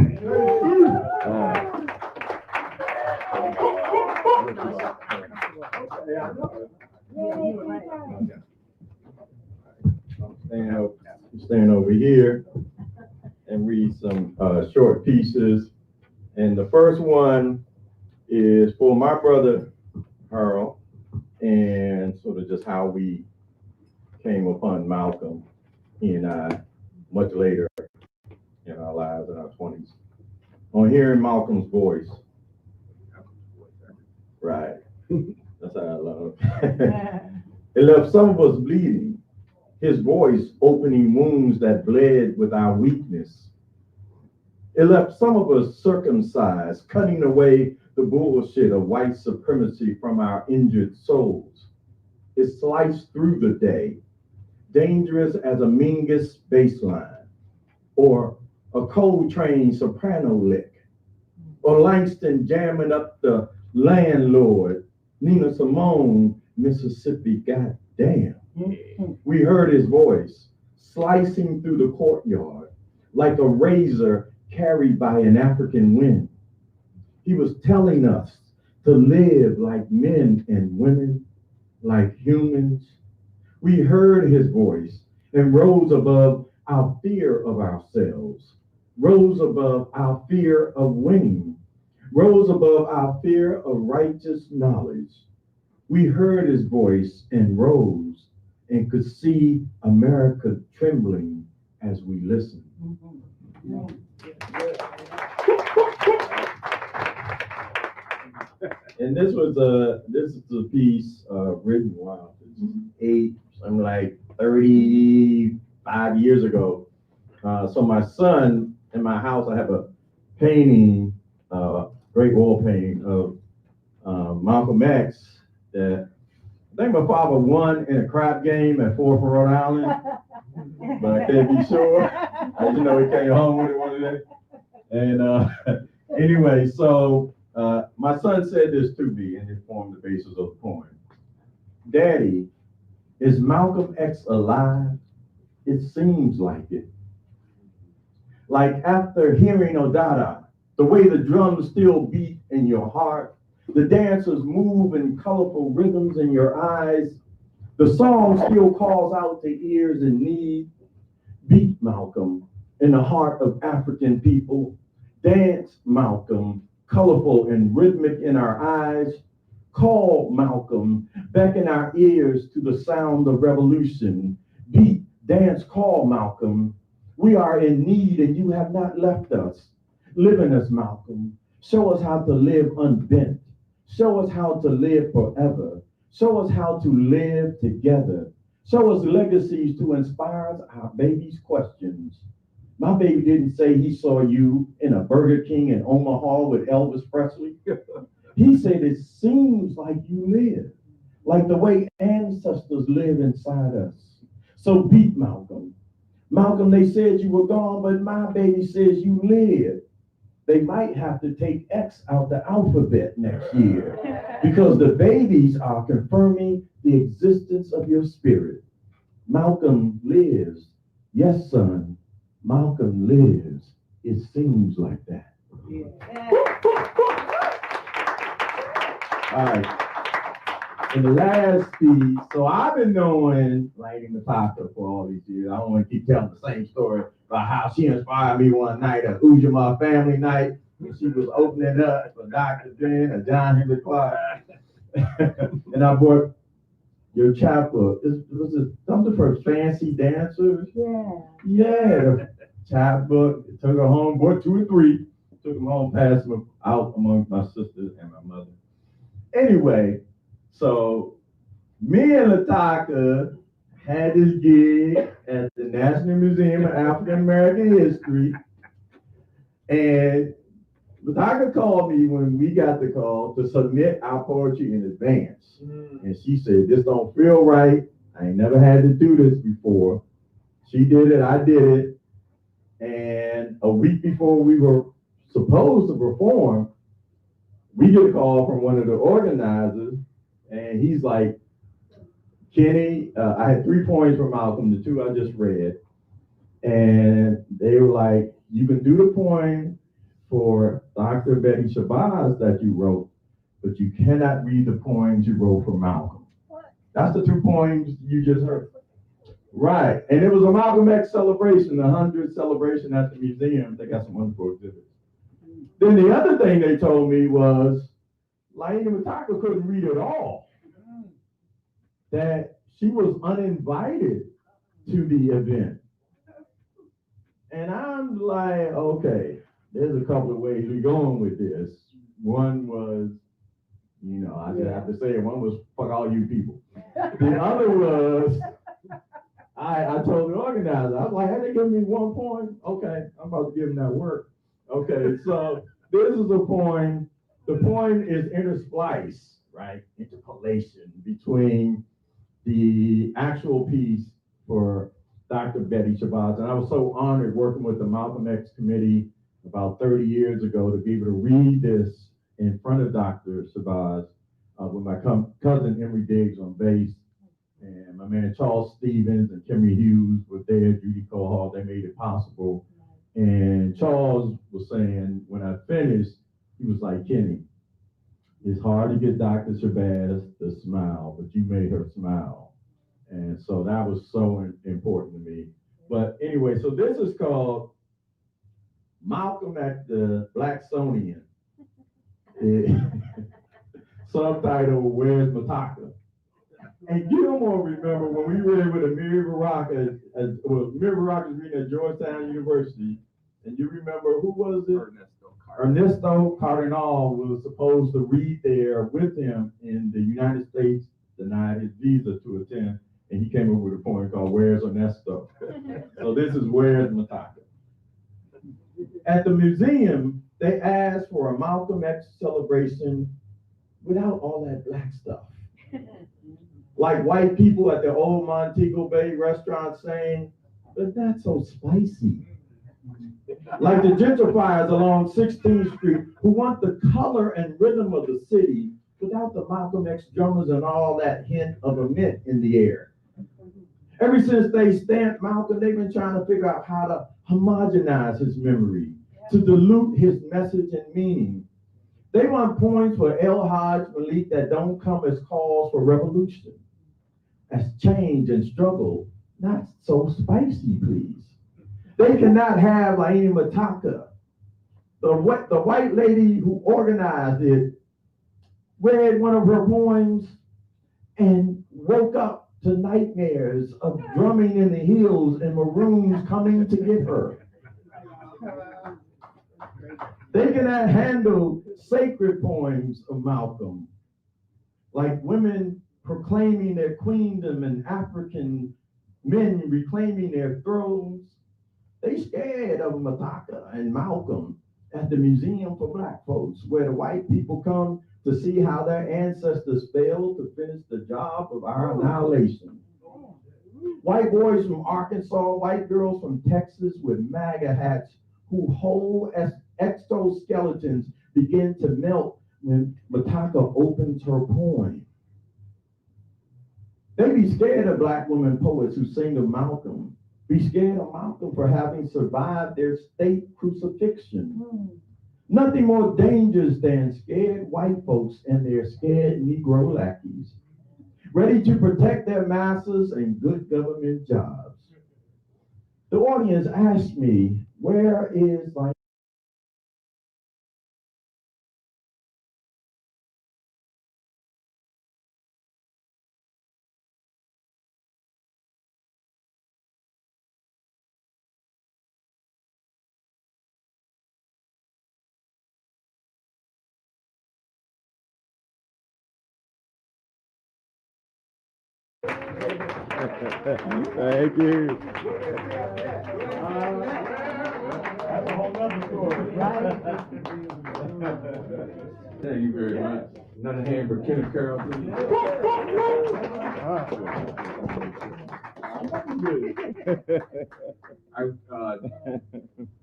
I'm staying over here and read some short pieces. And the first one is for my brother, Harold, and sort of just how we came upon Malcolm, he and I, much later in our lives, in our 20s, on hearing Malcolm's voice. Right. That's how I love it. It left some of us bleeding. His voice opening wounds that bled with our weakness. It left some of us circumcised, cutting away the bullshit of white supremacy from our injured souls. It sliced through the day, dangerous as a Mingus bass line, or a Coltrane soprano lick, or Langston jamming up the Landlord, Nina Simone, Mississippi, goddamn. We heard his voice slicing through the courtyard like a razor carried by an African wind. He was telling us to live like men and women, like humans. We heard his voice and rose above our fear of ourselves, rose above our fear of winning, rose above our fear of righteous knowledge. We heard his voice and rose and could see America trembling as we listened. And this is a piece written, wow, I'm like 35 years ago. So my son, in my house, I have a painting, great wall painting of Malcolm X that I think my father won in a crap game at Fort for Rhode Island, but I can't be sure. I just know he came home with it one day. And anyway, so my son said this to me, and it formed the basis of the poem. Daddy, is Malcolm X alive? It seems like it. Like after hearing Odada, the way the drums still beat in your heart, the dancers move in colorful rhythms in your eyes, the song still calls out to ears in need. Beat, Malcolm, in the heart of African people. Dance, Malcolm, colorful and rhythmic in our eyes. Call, Malcolm, beckon our ears to the sound of revolution. Beat, dance, call, Malcolm. We are in need and you have not left us. Live in us, Malcolm. Show us how to live unbent. Show us how to live forever. Show us how to live together. Show us legacies to inspire our baby's questions. My baby didn't say he saw you in a Burger King in Omaha with Elvis Presley. He said it seems like you live, like the way ancestors live inside us. So beat, Malcolm. Malcolm, they said you were gone, but my baby says you live. they might have to take X out the alphabet next year because the babies are confirming the existence of your spirit. Malcolm lives. Yes, son, Malcolm lives. It seems like that. All right. And the last piece, so I've been knowing Laini Mataka for all these years. I don't want to keep telling the same story about how she inspired me one night at Ujamaa family night when she was opening up for Dr. Ben and John Henry Clark. And I bought your chapbook. Was it something for fancy dancers? Yeah. Yeah, the chapbook. Took her home, bought 2 or 3. Took them home, passed them out among my sisters and my mother. Anyway, so me and Lataka had this gig at the National Museum of African American History. And Lataka called me when we got the call to submit our poetry in advance. And she said, this don't feel right. I ain't never had to do this before. She did it, I did it. And a week before we were supposed to perform, we get a call from one of the organizers, and he's like, Kenny, I had 3 poems from Malcolm, the 2 I just read, and they were like, you can do the poem for Dr. Betty Shabazz that you wrote, but you cannot read the poems you wrote for Malcolm. What? That's the 2 poems you just heard. Right, and it was a Malcolm X celebration, the 100th celebration at the museum. They got some wonderful exhibits. Then the other thing they told me was, Laini Mataka couldn't read at all. That she was uninvited to the event. And I'm like, okay, there's a couple of ways we're going with this. One was, you know, I just have to say it, one was, fuck all you people. The other was, I told the organizer, I was like, hey, they give me 1 point. Okay, I'm about to give them that work. Okay, so this is a poem. The poem is interspliced, right, interpolation between the actual piece for Dr. Betty Shabazz. And I was so honored working with the Malcolm X committee about 30 years ago to be able to read this in front of Dr. Shabazz with my cousin Emory Diggs on bass. And my man Charles Stevens and Kimmy Hughes were there, Judy Cohall, they made it possible. And Charles was saying, when I finished, he was like, Kenny, it's hard to get Dr. Shabazz to smile, but you made her smile. And so that was so important to me. But anyway, so this is called Malcolm at the Blacksonian. Subtitle, Where's Mataka? And Gilmore remember when we read with Amiri Baraka, Amiri Baraka was reading at Georgetown University, and you remember, who was it? Ernesto Cardinal was supposed to read there with him in the United States, denied his visa to attend, and he came up with a poem called Where's Ernesto? So this is Where's Mataka? At the museum, they asked for a Malcolm X celebration without all that black stuff. Like white people at the old Montego Bay restaurant saying, but that's so spicy. Like the gentrifiers along 16th Street who want the color and rhythm of the city without the Malcolm X drummers and all that hint of a mint in the air. Ever since they stamped Malcolm, they've been trying to figure out how to homogenize his memory, to dilute his message and meaning. They want points for El Hajj Malik that don't come as calls for revolution, as change and struggle, not so spicy, please. They cannot have Laini Mataka, the white lady who organized it, read one of her poems and woke up to nightmares of drumming in the hills and maroons coming to get her. They cannot handle sacred poems of Malcolm, like women proclaiming their queendom and African men reclaiming their thrones. They scared of Mataka and Malcolm at the Museum for Black Folks, where the white people come to see how their ancestors failed to finish the job of our annihilation. White boys from Arkansas, white girls from Texas with MAGA hats who hold exoskeletons begin to melt when Mataka opens her poem. They be scared of Black women poets who sing of Malcolm. Be scared of Malcolm for having survived their state crucifixion. Nothing more dangerous than scared white folks and their scared Negro lackeys, ready to protect their masters and good government jobs. The audience asked me, where is Laini? Thank you. That's a whole other story. Thank you very much. Another hand for Kenneth Carroll, please.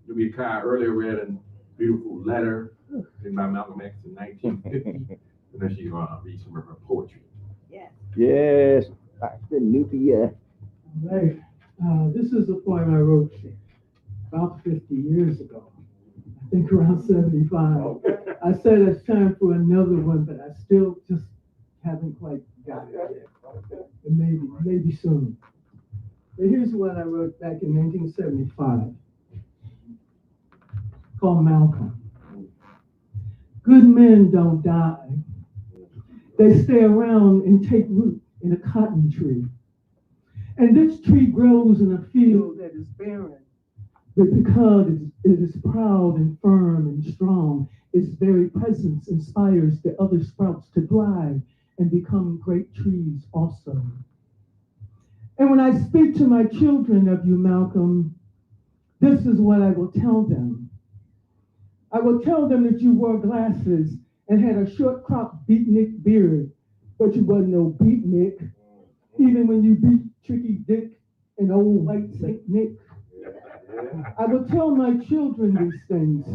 Nubia Kai earlier read a beautiful letter written by Malcolm X in 1950, and then she's going to read some of her poetry. Yes, Dr. Nubia. Right. This is a poem I wrote about 50 years ago. I think around 75. I said it's time for another one, but I still just haven't quite got it yet. But maybe soon. But here's what I wrote back in 1975, called Malcolm. Good men don't die. They stay around and take root in a cotton tree. And this tree grows in a field that is barren, but because it is proud and firm and strong, its very presence inspires the other sprouts to thrive and become great trees also. And when I speak to my children of you, Malcolm, this is what I will tell them. I will tell them that you wore glasses and had a short cropped beatnik beard, but you wasn't no beatnik, even when you beat Tricky Dick and old white Saint Nick. I will tell my children these things,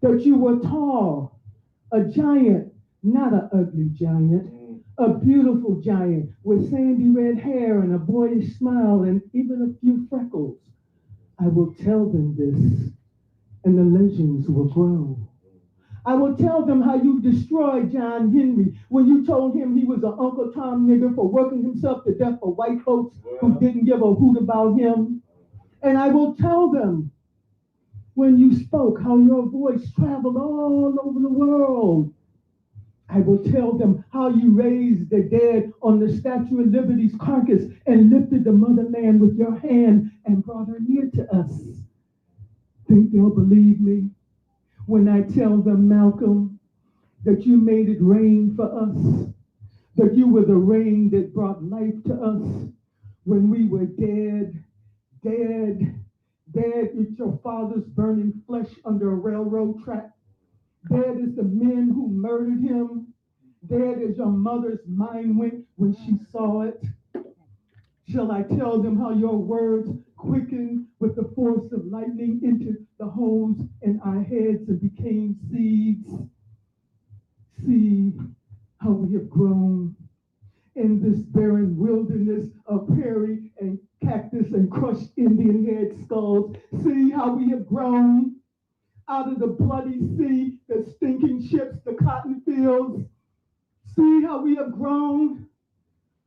that you were tall, a giant, not an ugly giant, a beautiful giant with sandy red hair and a boyish smile and even a few freckles. I will tell them this, and the legends will grow. I will tell them how you destroyed John Henry when you told him he was an Uncle Tom nigger for working himself to death for white folks who didn't give a hoot about him. And I will tell them when you spoke how your voice traveled all over the world. I will tell them how you raised the dead on the Statue of Liberty's carcass and lifted the motherland with your hand and brought her near to us. Think they'll believe me when I tell them, Malcolm, that you made it rain for us, that you were the rain that brought life to us when we were dead, with your father's burning flesh under a railroad track. Dead is the men who murdered him. Dead as your mother's mind went when she saw it. Shall I tell them how your words quickened with the force of lightning into the holes in our heads and became seeds? See how we have grown in this barren wilderness of prairie and cactus and crushed Indian head skulls. See how we have grown out of the bloody sea, the stinking ships, the cotton fields. See how we have grown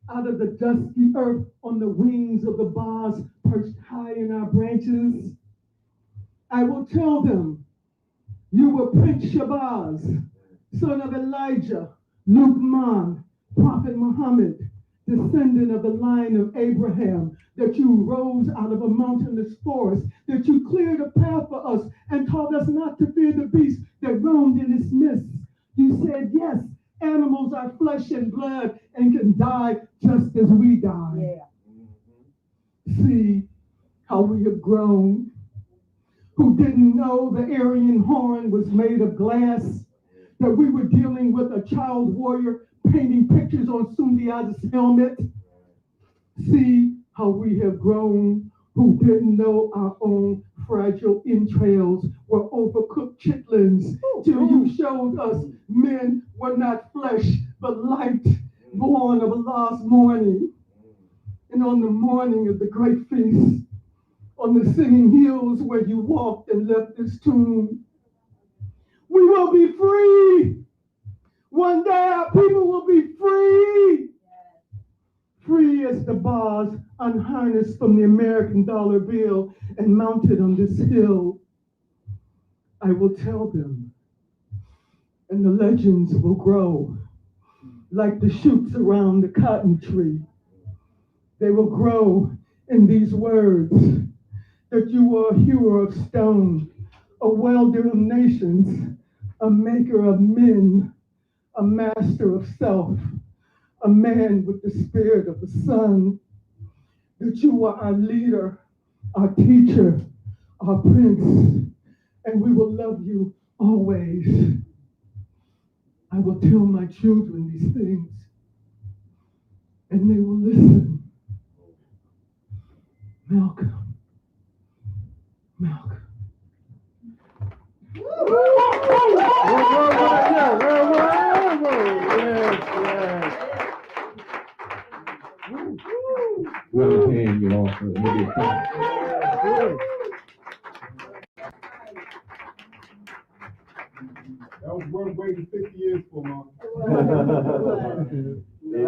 out of the dusty earth on the wings of the bars perched high in our branches. I will tell them you were Prince Shabazz, son of Elijah, Luqman, Prophet Muhammad, descendant of the line of Abraham, that you rose out of a mountainous forest, that you cleared a path for us and taught us not to fear the beast that roamed in its midst. You said, yes, animals are flesh and blood and can die just as we die. See how we have grown, who didn't know the Aryan horn was made of glass, that we were dealing with a child warrior painting pictures on Sundiata's helmet. See how we have grown, who didn't know our own fragile entrails were overcooked chitlins, till you showed us men were not flesh, but light, born of Allah's morning. And on the morning of the great feast, on the singing hills where you walked and left this tomb, we will be free. One day our people will be free. Free as the bars unharnessed from the American dollar bill and mounted on this hill. I will tell them, and the legends will grow like the shoots around the cotton tree. They will grow in these words, that you were a hewer of stone, a welder of nations, a maker of men, a master of self, a man with the spirit of the sun, that you are our leader, our teacher, our prince, and we will love you always. I will tell my children these things, and they will listen. Malcolm. Malcolm. Well, hand you all for Nubia Kai. That was worth waiting 50 years for, Mom.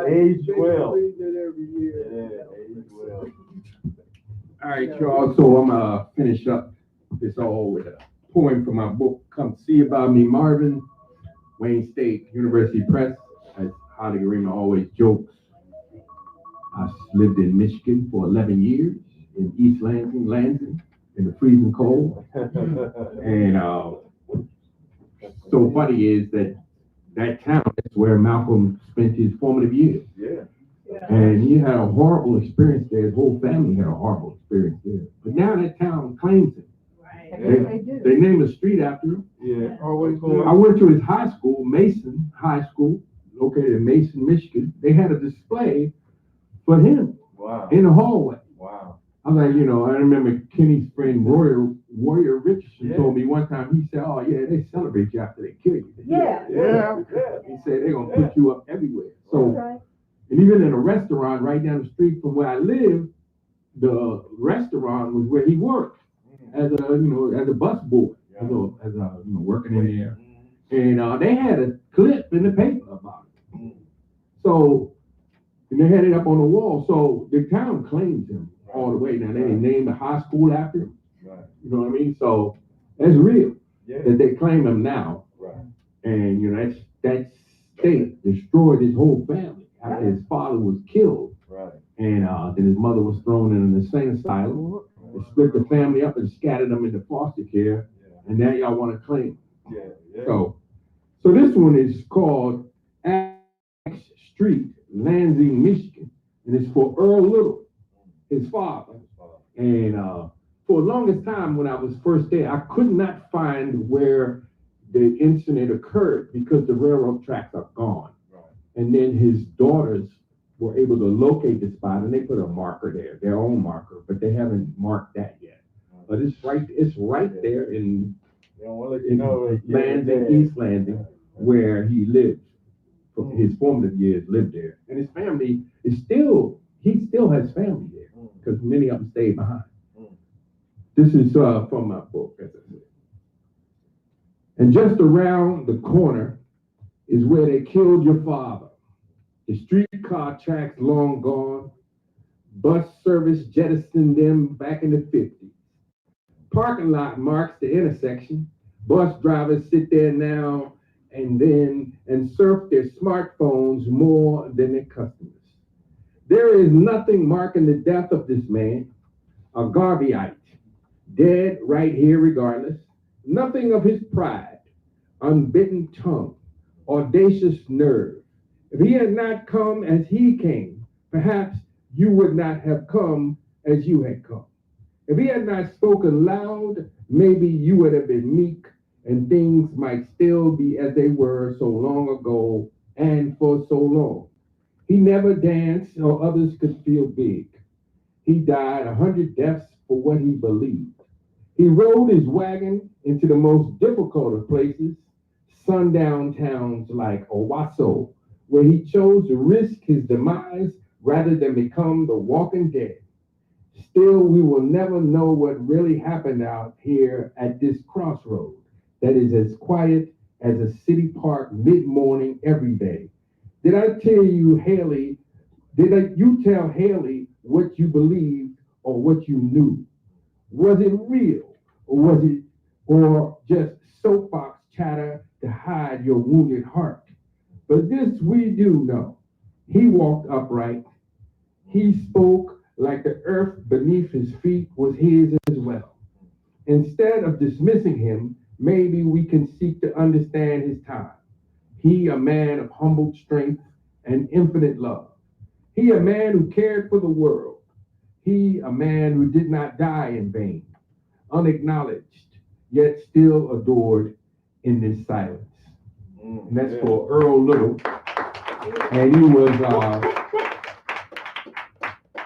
Age 12. Reading it every year. Yeah, age 12. All right, y'all. So I'm gonna finish up this all with a poem from my book, Come See About Me, Marvin, Wayne State University Press. As Holly Garima always jokes, I lived in Michigan for 11 years in East Lansing, in the freezing cold. And so funny is that town is where Malcolm spent his formative years. Yeah. And he had a horrible experience there. His whole family had a horrible experience there. But now that town claims him. Right. They named a street after him. Yeah. Always I went to his high school, Mason High School, located in Mason, Michigan. They had a display for him Wow. in the hallway. Wow. I was like, I remember Kenny's friend Warrior Richardson Yeah. told me one time, he said, oh yeah, they celebrate you after they kill you. Yeah. Yeah. He said they're gonna put you up everywhere. So, Right. and even in a restaurant right down the street from where I live, the restaurant was where he worked as a bus boy, working in there. And they had a clip in the paper about it. So, and they had it up on the wall. So the town claims him all the way. Now they named the high school after him. Right. You know what I mean? So that's real Yeah. that they claim him now. Right. And that state destroyed his whole family after his father was killed. Right. And then his mother was thrown in an insane asylum. They split the family up and scattered them into foster care. And now y'all want to claim him. Yeah. Yeah. So this one is called Axe Street, Lansing, Michigan, and it's for Earl Little, his father. And for the longest time when I was first there, I could not find where the incident occurred because the railroad tracks are gone. Right. And then his daughters were able to locate the spot, and they put a marker there, their own marker, but they haven't marked that yet. But it's right there in They don't want to let you know. Lansing, East Lansing, where he lived. For his formative years lived there. And his family he still has family there because many of them stayed behind. This is from my book, as I said. And just around the corner is where they killed your father. The streetcar tracks long gone. Bus service jettisoned them back in the 50s. Parking lot marks the intersection. Bus drivers sit there now and surf their smartphones more than their customers. There is nothing marking the death of this man, a Garveyite, dead right here regardless. Nothing of his pride, unbitten tongue, audacious nerve. If he had not come as he came, perhaps you would not have come as you had come. If he had not spoken loud, maybe you would have been meek, and things might still be as they were so long ago and for so long. He never danced or others could feel big. He died 100 deaths for what he believed. He rode his wagon into the most difficult of places, sundown towns like Owasso, where he chose to risk his demise rather than become the walking dead. Still, we will never know what really happened out here at this crossroad that is as quiet as a city park mid-morning every day. Did you tell Haley what you believed or what you knew? Was it real or just soapbox chatter to hide your wounded heart? But this we do know. He walked upright. He spoke like the earth beneath his feet was his as well. Instead of dismissing him, maybe we can seek to understand his time. He, a man of humble strength and infinite love. He, a man who cared for the world. He, a man who did not die in vain, unacknowledged, yet still adored in this silence. And that's for Earl Little. And he was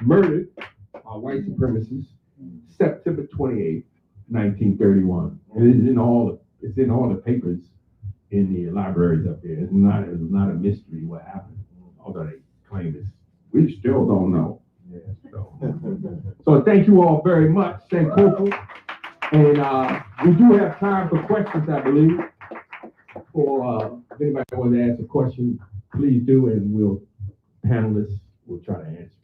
murdered by white supremacists September 28th, 1931. And it's in all the papers in the libraries up there. It's not a mystery what happened, although they claim this. We still don't know. So thank you all very much. Thank you. And we do have time for questions, I believe. For if anybody wants to ask a question, please do, and panelists will try to answer.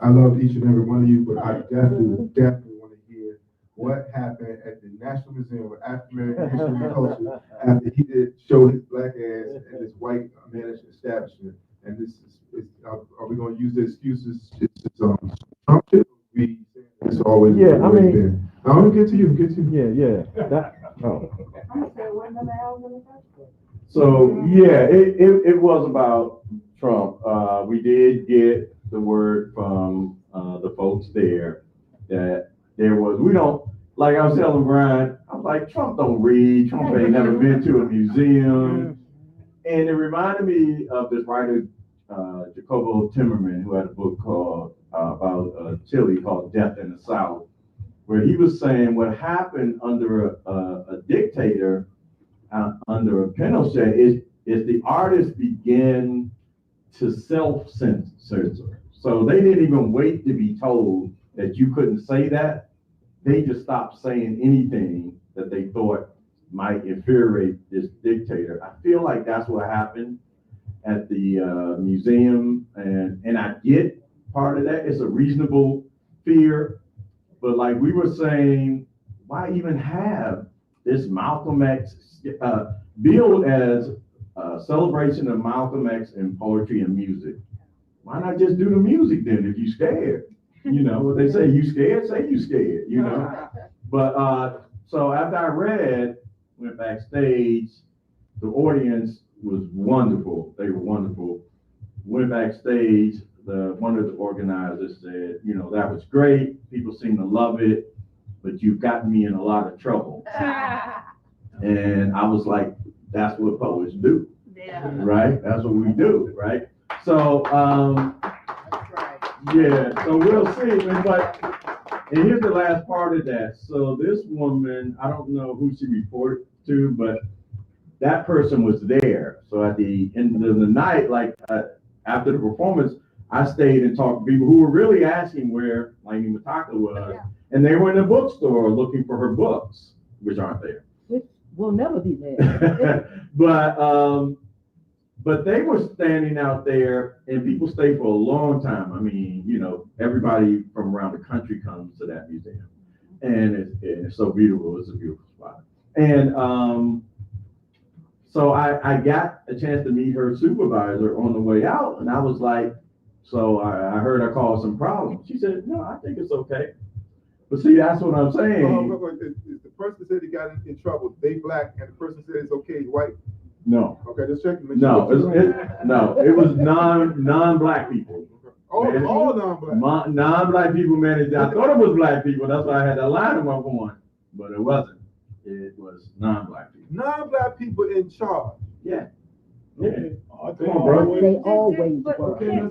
I love each and every one of you, but I definitely want to hear what happened at the National Museum of African American History and Culture after he did show his black ass at this white managed establishment. And this is are we going to use the excuses? Trump shit? It's always been. I'm gonna get to you. So yeah, it was about Trump. We did get the word from the folks there that there was. We don't, like I was telling Brian, I'm like, Trump don't read. Trump ain't never been to a museum. And it reminded me of this writer, Jacobo Timmerman, who had a book called about Chile called Death in the South, where he was saying what happened under a dictator, under a Pinochet, is the artists begin to self-censor. So they didn't even wait to be told that you couldn't say that. They just stopped saying anything that they thought might infuriate this dictator. I feel like that's what happened at the museum, and I get part of that. It's a reasonable fear, but like we were saying, why even have this Malcolm X billed as a celebration of Malcolm X in poetry and music? Why not just do the music then if you scared? You know what they say, you scared, say you scared, you know? But so after I read, went backstage, the audience was wonderful. They were wonderful. Went backstage, one of the organizers said, you know, that was great. People seem to love it, but you've gotten me in a lot of trouble. And I was like, that's what poets do, right? That's what we do, right? So, yeah, so we'll see. But and here's the last part of that. So this woman, I don't know who she reported to, but that person was there. So at the end of the night, like after the performance, I stayed and talked to people who were really asking where Laini Mataka was, and they were in the bookstore looking for her books, which aren't there. Which will never be there. But they were standing out there, and people stay for a long time. I mean, you know, everybody from around the country comes to that museum, and it's so beautiful. It's a beautiful spot. And so I got a chance to meet her supervisor on the way out, and I was like, so I heard her cause some problems. She said, no, I think it's okay. But see, that's what I'm saying. The person said he got in trouble. They black, and the person said it's okay, white. No. Okay, just checking. No, it was non-black people. All non-black. Non-black people managed. I thought it was black people. That's why I had to line them up on, but it wasn't. It was non-black people. Non-black people in charge. Yeah. Come on, bro. They always But were. Kenny,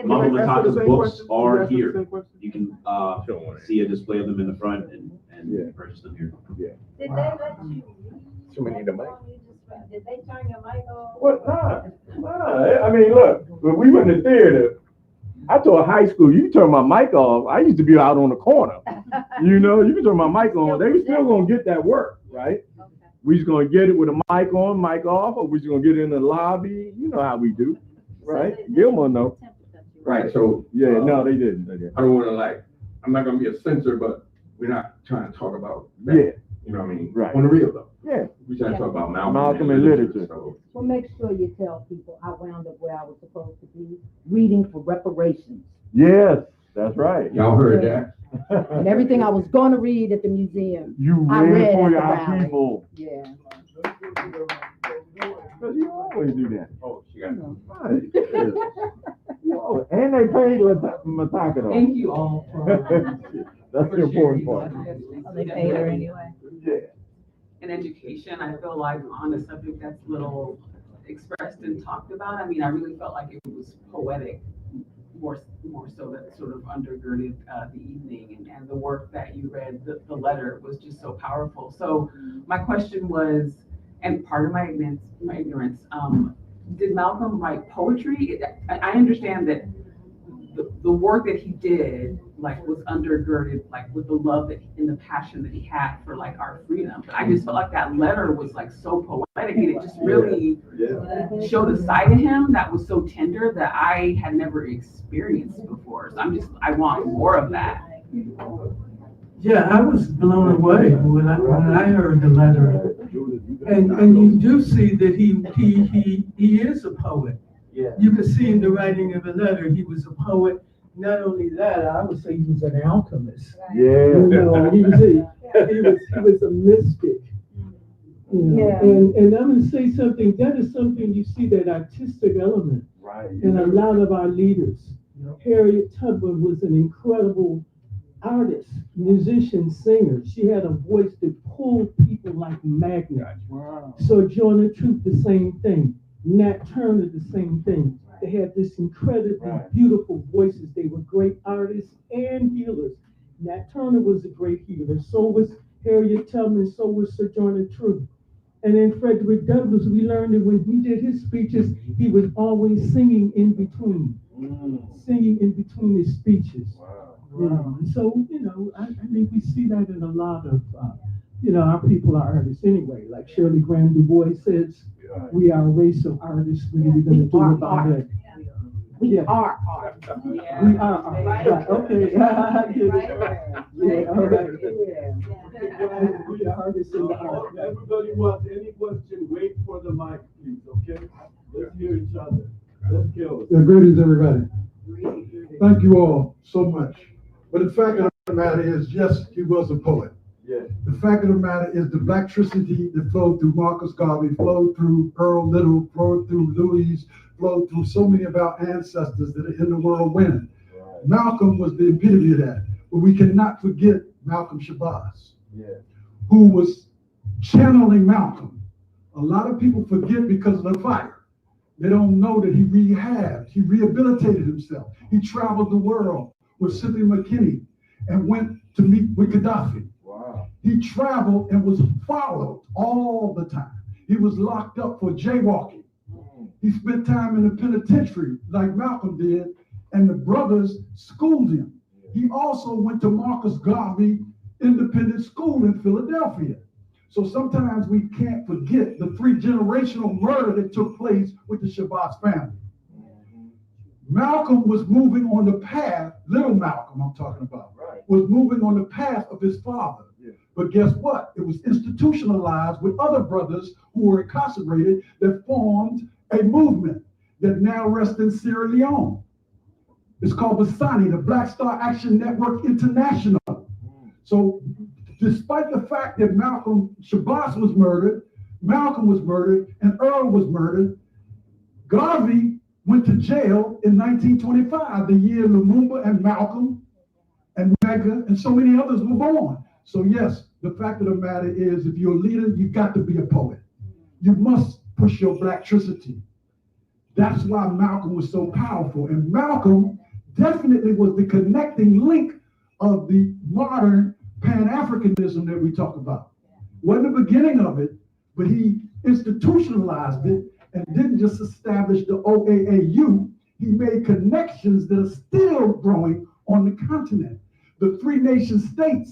Mama Mataka's Same books question. are Ask the here. same question. You can see a display of them in the front and purchase them here. did they let you? Too many to make. Did they turn your mic off? What? Nah. I mean, look, when we went to theater, I told high school, you can turn my mic off. I used to be out on the corner. You know, you can turn my mic on. They still gonna get that work, right? Okay. We just gonna get it with a mic on, mic off, or we just gonna get it in the lobby. You know how we do, right? Gilmore know. Right, so, Yeah, no, they didn't. I don't wanna I'm not gonna be a censor, but we're not trying to talk about that. Yeah, You know what I mean? Right. On the real though. yeah. We trying to talk about Malcolm and literature. So, Well, make sure you tell people I wound up where I was supposed to be, reading for reparations. Yes, that's right. y'all heard that? And everything I was going to read at the museum. You I read read for at the our rally. people. Yeah. Because you always do that. Oh, she got it. Right. Oh, and they paid Mataka though. Thank you all for That's the important part. They paid her anyway. Yeah. in education. I feel like on a subject that's little expressed and talked about. I mean, I really felt like it was poetic, more so that sort of undergirded the evening, and the work that you read, the letter was just so powerful. So my question was, and part of my ignorance, did Malcolm write poetry? I understand that the work that he did, like, was undergirded, like, with the love and the passion that he had for, like, our freedom. But I just felt like that letter was, like, so poetic, and it just really showed a side of him that was so tender that I had never experienced before. So I want more of that. Yeah, I was blown away when I heard the letter. And you do see that he is a poet. Yeah. You can see in the writing of the letter, he was a poet. Not only that, I would say he was an alchemist. Yeah. You know, he was a mystic. You know? Yeah. And I'm gonna say something, that is something you see, that artistic element Right. in a lot of our leaders. Harriet Tubman was an incredible artist, musician, singer. She had a voice that pulled people like magnets. Wow. Sojourner Truth, the same thing. Nat Turner, the same thing. They had this incredibly beautiful voices. They were great artists and healers. Nat Turner was a great healer. So was Harriet Tubman. So was Sojourner Truth. And then Frederick Douglass, we learned that when he did his speeches, he was always singing in between. Singing in between his speeches. Wow. You know, and so, you know, I think we see that in a lot of, you know, our people are artists anyway. Like Shirley Graham Du Bois says, we are a race of artists. What are we going to do about it? We are art. Yeah. We are art. Right. Okay. I get it. Yeah, all right. We are artists in the art. Everybody wants any question, wait for the mic, please, okay? Let's hear each other. Let's go. Yeah, greetings, everybody. Thank you all so much. But the fact of the matter is, yes, he was a poet. Yeah. The fact of the matter is the blacktricity that flowed through Marcus Garvey, flowed through Earl Little, flowed through Louis, flowed through so many of our ancestors that are in the world winning. Right. Malcolm was the epitome of that. But we cannot forget Malcolm Shabazz, who was channeling Malcolm. A lot of people forget because of the fire. They don't know that he rehabbed, he rehabilitated himself. He traveled the world with Cynthia McKinney and went to meet with Gaddafi. Wow. He traveled and was followed all the time. He was locked up for jaywalking. He spent time in the penitentiary like Malcolm did, and the brothers schooled him. He also went to Marcus Garvey Independent School in Philadelphia. So sometimes we can't forget the 3-generational murder that took place with the Shabazz family. Malcolm was moving on the path, little Malcolm I'm talking about, was moving on the path of his father. But guess what? It was institutionalized with other brothers who were incarcerated that formed a movement that now rests in Sierra Leone. It's called BASANI, the Black Star Action Network International. So despite the fact that Malcolm Shabazz was murdered, Malcolm was murdered, and Earl was murdered, Garvey went to jail in 1925, the year Lumumba and Malcolm and Medgar and so many others were born. So yes, the fact of the matter is, if you're a leader, you've got to be a poet. You must push your blacktricity. That's why Malcolm was so powerful. And Malcolm definitely was the connecting link of the modern Pan-Africanism that we talk about. Wasn't the beginning of it, but he institutionalized it and didn't just establish the OAAU. He made connections that are still growing on the continent. The 3 nation states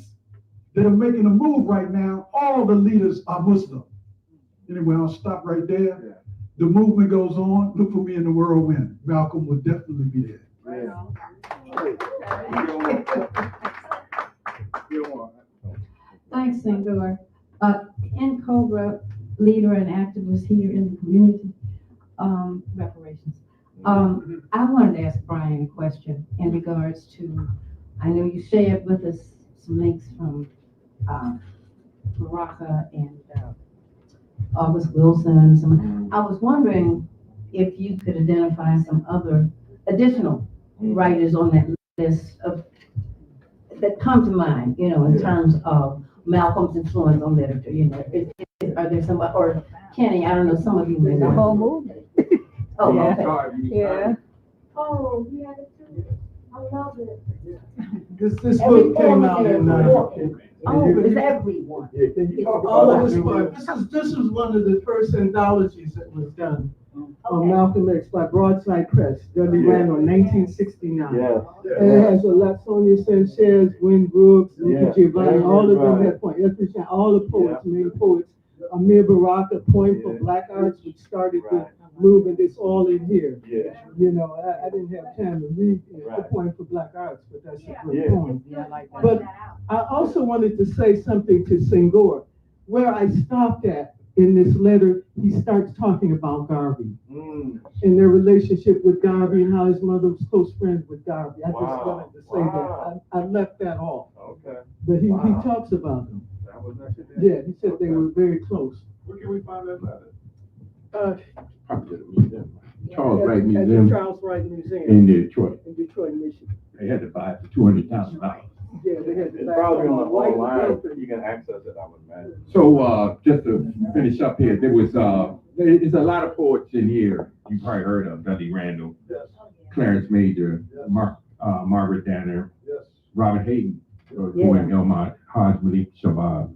that are making a move right now, all the leaders are Muslim. Anyway, I'll stop right there. The movement goes on. Look for me in the whirlwind. Malcolm will definitely be there. Thanks, Sandor. In Cobra, leader and activist here in the community, reparations. I wanted to ask Brian a question in regards to, I know you shared with us some links from Baraka and August Wilson. I was wondering if you could identify some other additional writers on that list of that come to mind, you know, in terms of Malcolm's influence on literature. You know, are there some, or Kenny? I don't know. Some of you may know. The whole movement. Oh, yeah. okay. Yeah. Oh, you had it too. I love it. This book came out in. Oh, it's everyone. Yeah, can you talk about this is one of the first anthologies that was done on Malcolm X by Broadside Press, Dudley Randall, 1969. Yeah. And it has a Latsonia Sanchez, Gwen Brooks, Luca Giovanni, all of them had points. All the poets, main poets. Amir Baraka, Point for Black Arts, which started the movement. It's all in here. Yeah. You know, I didn't have time to read the Point for Black Arts, but that's a great poem. Yeah, I like that. But I also wanted to say something to Senghor. Where I stopped at in this letter, he starts talking about Garvey and their relationship with Garvey and how his mother was close friends with Garvey. I just wanted to say that. I left that off. Okay. But he talks about them. Yeah, he said they were very close. Where can we find that letter? Probably at the museum. Charles Wright At Museum the Charles Wright Museum. in Detroit. In Detroit, Michigan. They had to buy it for $200,000. Yeah, they had It's to probably on the white online. paper. You can access it, I would imagine. So just to finish up here, there was there's a lot of poets in here you've probably heard of: Dudley Randall, Clarence Major, Margaret Danner, Robert Hayden, poet Elmont, Haj Malik Shabazz.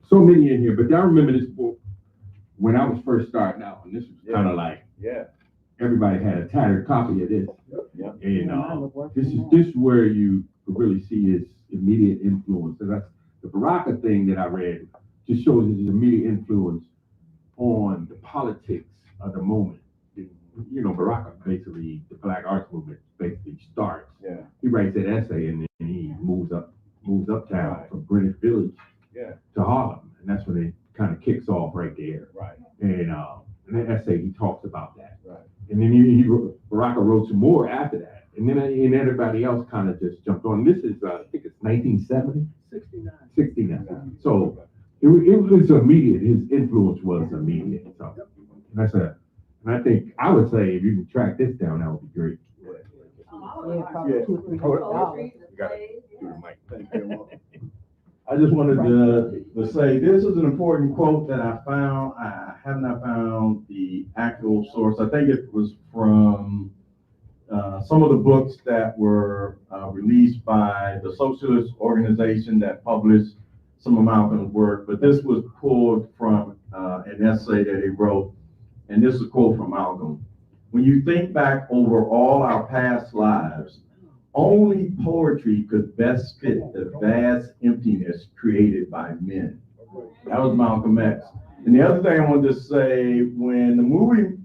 So many in here, but I remember this book when I was first starting out, and this was kind of like everybody had a tattered copy of this. And this is where you could really see his immediate influence. And that's the Baraka thing that I read just shows his immediate influence on the politics of the moment. You know, Baraka basically, the Black Arts Movement basically starts. He writes that essay and then he moves uptown from Greenwich Village to Harlem, and that's when it kind of kicks off right there. And in that essay he talks about that. And then Baraka wrote some more after that. And then everybody else kind of just jumped on. This is, I think it's 1970? 69. So it was immediate. His influence was immediate. So and I think, I would say if you can track this down, that would be great. I just wanted to say this is an important quote that I found. I have not found the actual source. I think it was from some of the books that were released by the socialist organization that published some of Malcolm's work, but this was pulled from an essay that he wrote, and this is a quote from Malcolm. When you think back over all our past lives, only poetry could best fit the vast emptiness created by men. That was Malcolm X. And the other thing I wanted to say, when the movie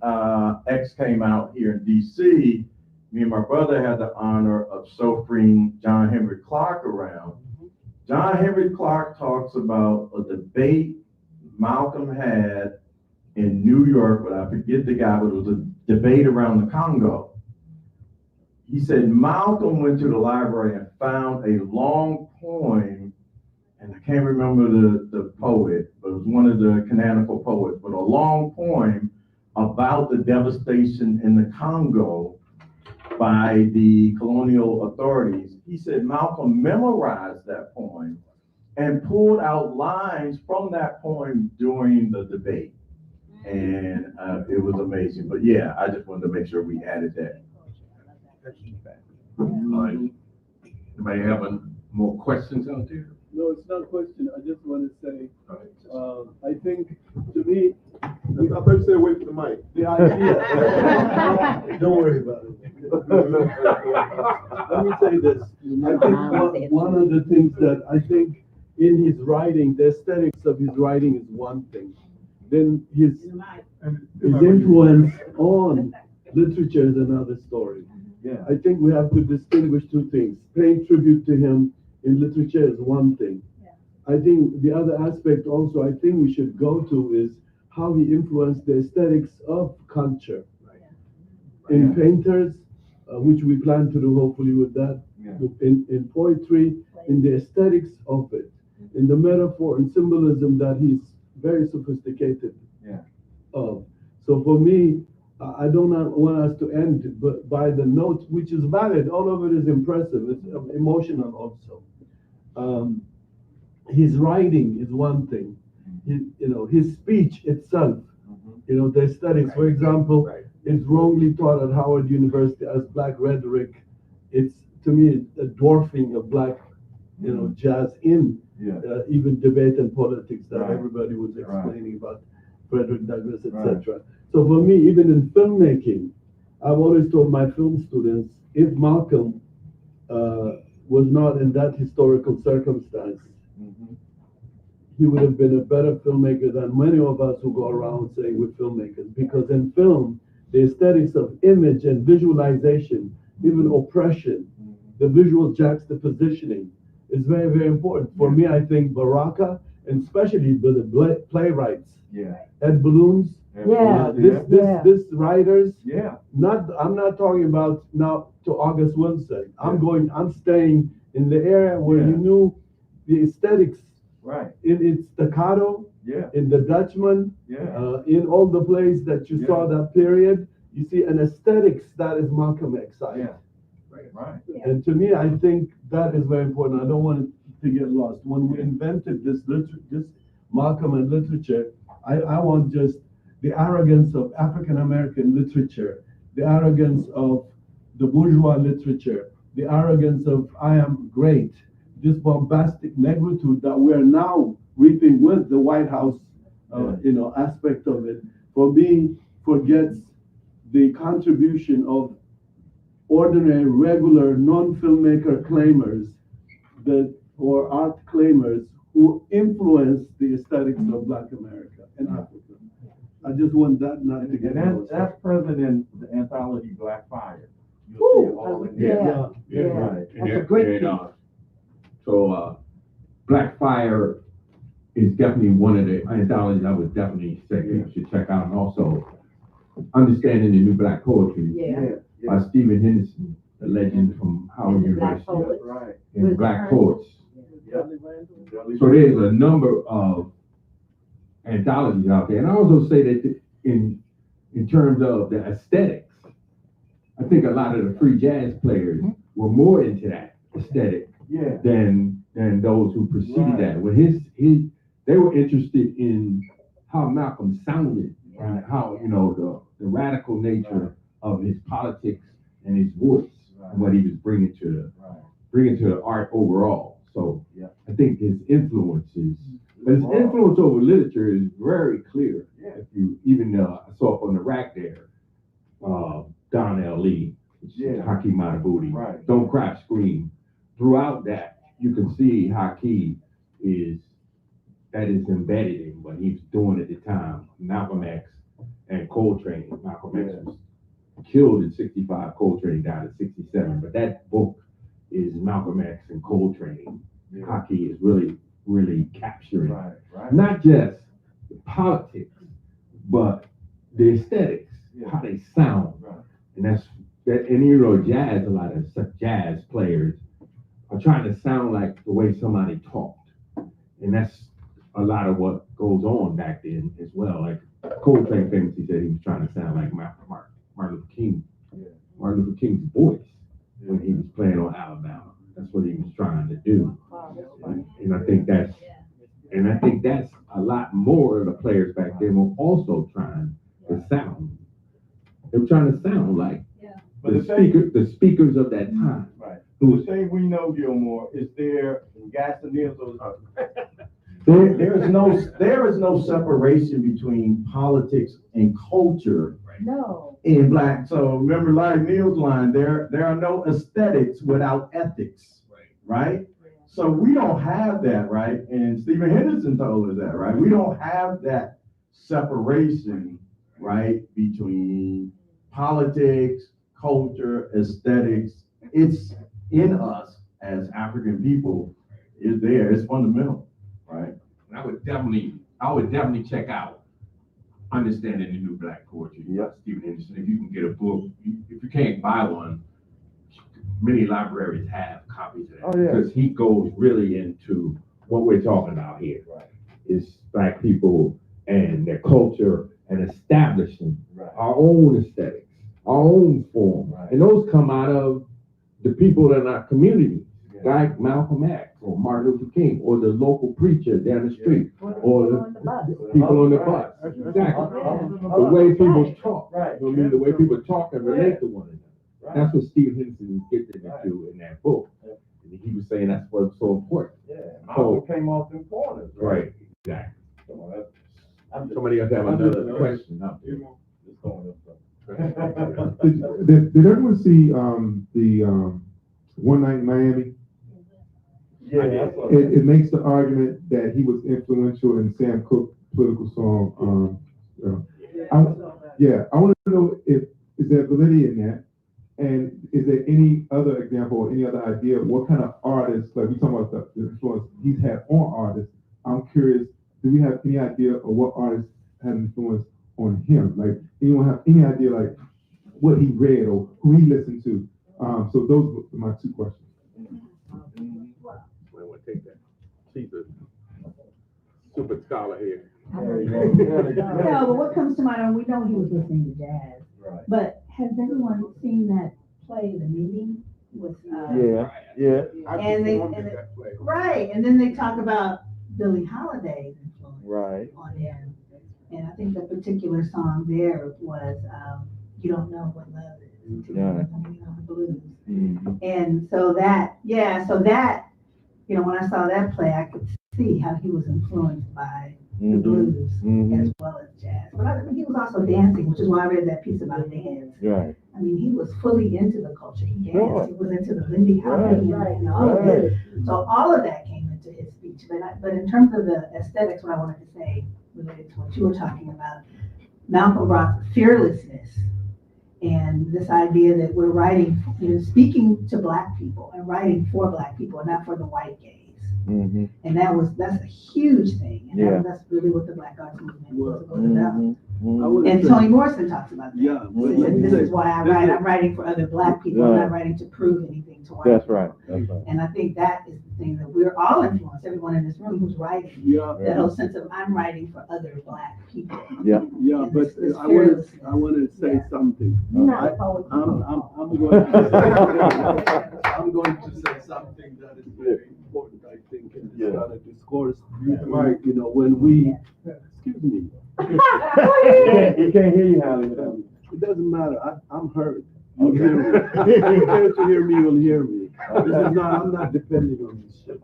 X came out here in DC, me and my brother had the honor of chauffeuring John Henry Clark around. John Henry Clark talks about a debate Malcolm had in New York, but I forget the guy, but it was a debate around the Congo. He said Malcolm went to the library and found a long poem, and I can't remember the poet, but it was one of the canonical poets, but a long poem about the devastation in the Congo by the colonial authorities. He said Malcolm memorized that poem and pulled out lines from that poem during the debate. And it was amazing. But yeah, I just wanted to make sure we added that. All right. Anybody have more questions out there? No, it's not a question. I just want to say, I think, to me, I better stay away from the mic. the idea. Don't worry about it. Let me say this. I think one of the things that I think in his writing, the aesthetics of his writing is one thing. Then his influence on literature is another story. Yeah. I think we have to distinguish two things. Paying tribute to him in literature is one thing. I think the other aspect also I think we should go to is how he influenced the aesthetics of culture. In painters, which we plan to do hopefully with that, in poetry, in the aesthetics of it, in the metaphor and symbolism that he's very sophisticated of. So for me, I don't want us to end but by the note, which is valid. All of it is impressive. It's emotional also. His writing is one thing. His speech itself, the aesthetics, for example, it's wrongly taught at Howard University as Black rhetoric. It's, to me, a dwarfing of Black, jazz in even debate and politics that everybody was explaining about Frederick Douglass, etc. So for me, even in filmmaking, I've always told my film students, if Malcolm was not in that historical circumstance, he would have been a better filmmaker than many of us who go around saying we're filmmakers. Because in film, the aesthetics of image and visualization, even oppression, the visual juxtapositioning is very, very important. For me, I think Baraka, and especially the playwrights, Ed Balloons, this writers, I'm not talking about now to August Wilson. I'm staying in the area where you knew the aesthetics, in its staccato, in the Dutchman, in all the plays that you saw that period, you see an aesthetics that is Malcolm X. And to me, I think that is very important. I don't want it to get lost. When we invented this Malcolm and literature, I want just the arrogance of African American literature, the arrogance of the bourgeois literature, the arrogance of I am great, this bombastic negritude that we are now reaping with the White House, aspect of it, for me, forgets the contribution of ordinary, regular, non-filmmaker claimers or art claimers who influence the aesthetics of Black America and Africa. I just want that not to get lost. That's present in the anthology Black Fire. You'll see it all in there. That's a great piece. So Black Fire is definitely one of the anthologies I would definitely say you should check out. And also Understanding the New Black Poetry by Stephen Henderson, the legend from Howard University. And Black Poets. So there's a number of anthologies out there. And I also say that in terms of the aesthetics, I think a lot of the free jazz players were more into that aesthetic than those who preceded that. When they were interested in how Malcolm sounded and how the radical nature of his politics and his voice and what he was bringing to the art overall. So I think his influences, but his influence over literature is very clear. If you even I saw up on the rack there, Don L. Lee, Hakeem Madhubuti, Don't Cry, Scream. Throughout that, you can see Hakeem is embedded in what he was doing at the time. Malcolm X and Coltrane. Malcolm X was killed in 65, Coltrane died in 67. But that book is Malcolm X and Coltrane. Hakeem is really, really capturing not just the politics, but the aesthetics, how they sound. And jazz, a lot of jazz players are trying to sound like the way somebody talked. And that's a lot of what goes on back then as well. Like Coltrane famously said he was trying to sound like Martin Luther King. Martin Luther King's voice when he was playing on Alabama. That's what he was trying to do. And I think that's And I think that's a lot more of the players back then were also trying to sound. They were trying to sound like But the speakers of that time. Right. The thing we know, Gilmore, is there in Gasoline. There is no separation between politics and culture No. in black. So remember Larry Neal's line, there are no aesthetics without ethics, right? So we don't have that, right? And Stephen Henderson told us that, right? We don't have that separation, right, between politics, culture, aesthetics. It's in us as African people. It's there. It's fundamental, right? And I would definitely check out Understanding the New Black Poetry. Stephen Henderson. If you can get a book, if you can't buy one, many libraries have copies of that. Because he goes really into what we're talking about here. Right. Is black people and their culture and establishing our own aesthetics, our own form. And those come out of the people in our community, like Malcolm X or Martin Luther King or the local preacher down the street or the people on the bus. Exactly. The way people talk. Right. You know what I mean? The way people talk and relate to one another. That's what Steve Henderson gets into in that book. And he was saying that's what's so important. So came off in corners. Right, exactly. Somebody else have another question up there. Did everyone see the One Night in Miami? Yeah. It makes the argument that he was influential in Sam Cooke's political song. I want to know if is there validity in that, and is there any other example or any other idea of what kind of artists, like we talking about the influence he's had on artists? I'm curious, do we have any idea of what artists had influence on him? Like, anyone have any idea like what he read or who he listened to? So those were my two questions. I want to take that. She's a super scholar here. No, but what comes to mind, and we know he was listening to jazz. Right. But has everyone seen that play, The Meeting? With and then they talk about Billie Holiday's influence on him. And I think the particular song there was You Don't Know What Love Is Until You Know the Blues. And so that, you know, when I saw that play, I could see how he was influenced by the blues as well as jazz. But I mean, he was also dancing, which is why I read that piece about dance. Right. I mean, he was fully into the culture. He danced. He was into the Lindy Hop and all of it. So all of that came into his speech. But in terms of the aesthetics, what I wanted to say related to what you were talking about, Malcolm brought fearlessness and this idea that we're writing, you know, speaking to Black people and writing for Black people and not for the white gaze. And that's a huge thing. And that's really what the Black Arts Movement was about. And Toni Morrison talks about that. Yeah, This is why I write. I'm writing for other Black people. I'm not writing to prove anything to white people. That's right. And I think that is the thing that we're all influenced, everyone in this room who's writing. That whole sense of I'm writing for other Black people. But I want to say something. I'm going to say something that is very important, I think, in this kind of discourse. Right, you know, when we, excuse me. He can't hear you, Holly. It doesn't matter. I'm heard. You hear me. If you care to hear me, you'll hear me. I'm not depending on this shit.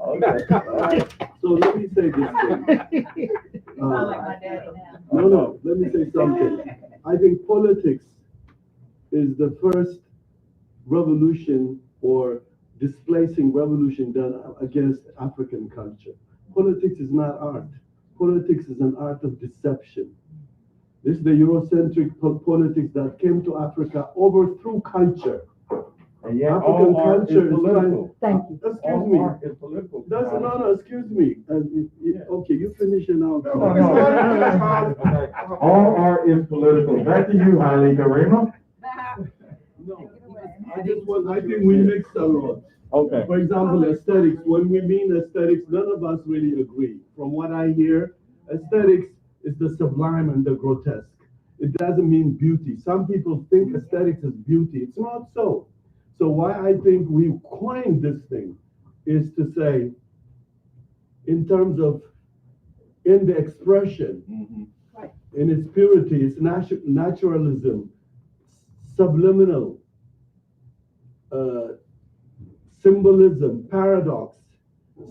So let me say this thing. Like my daddy now. No, let me say something. I think politics is the first revolution or displacing revolution done against African culture. Politics is not art. Politics is an art of deception. This is the Eurocentric politics that came to Africa, overthrew culture. And yet African all art culture is political. Thank you. Excuse me. Art is political. No, excuse me. Okay, you finish it now. All art is political. Back to you, Holly Karima. No, I think we mix a lot. Okay. For example, aesthetics. When we mean aesthetics, none of us really agree. From what I hear, aesthetics is the sublime and the grotesque. It doesn't mean beauty. Some people think aesthetics is beauty. It's not so. So why I think we coined this thing is to say, in terms of in the expression, in its purity, its naturalism, subliminal, symbolism, paradox.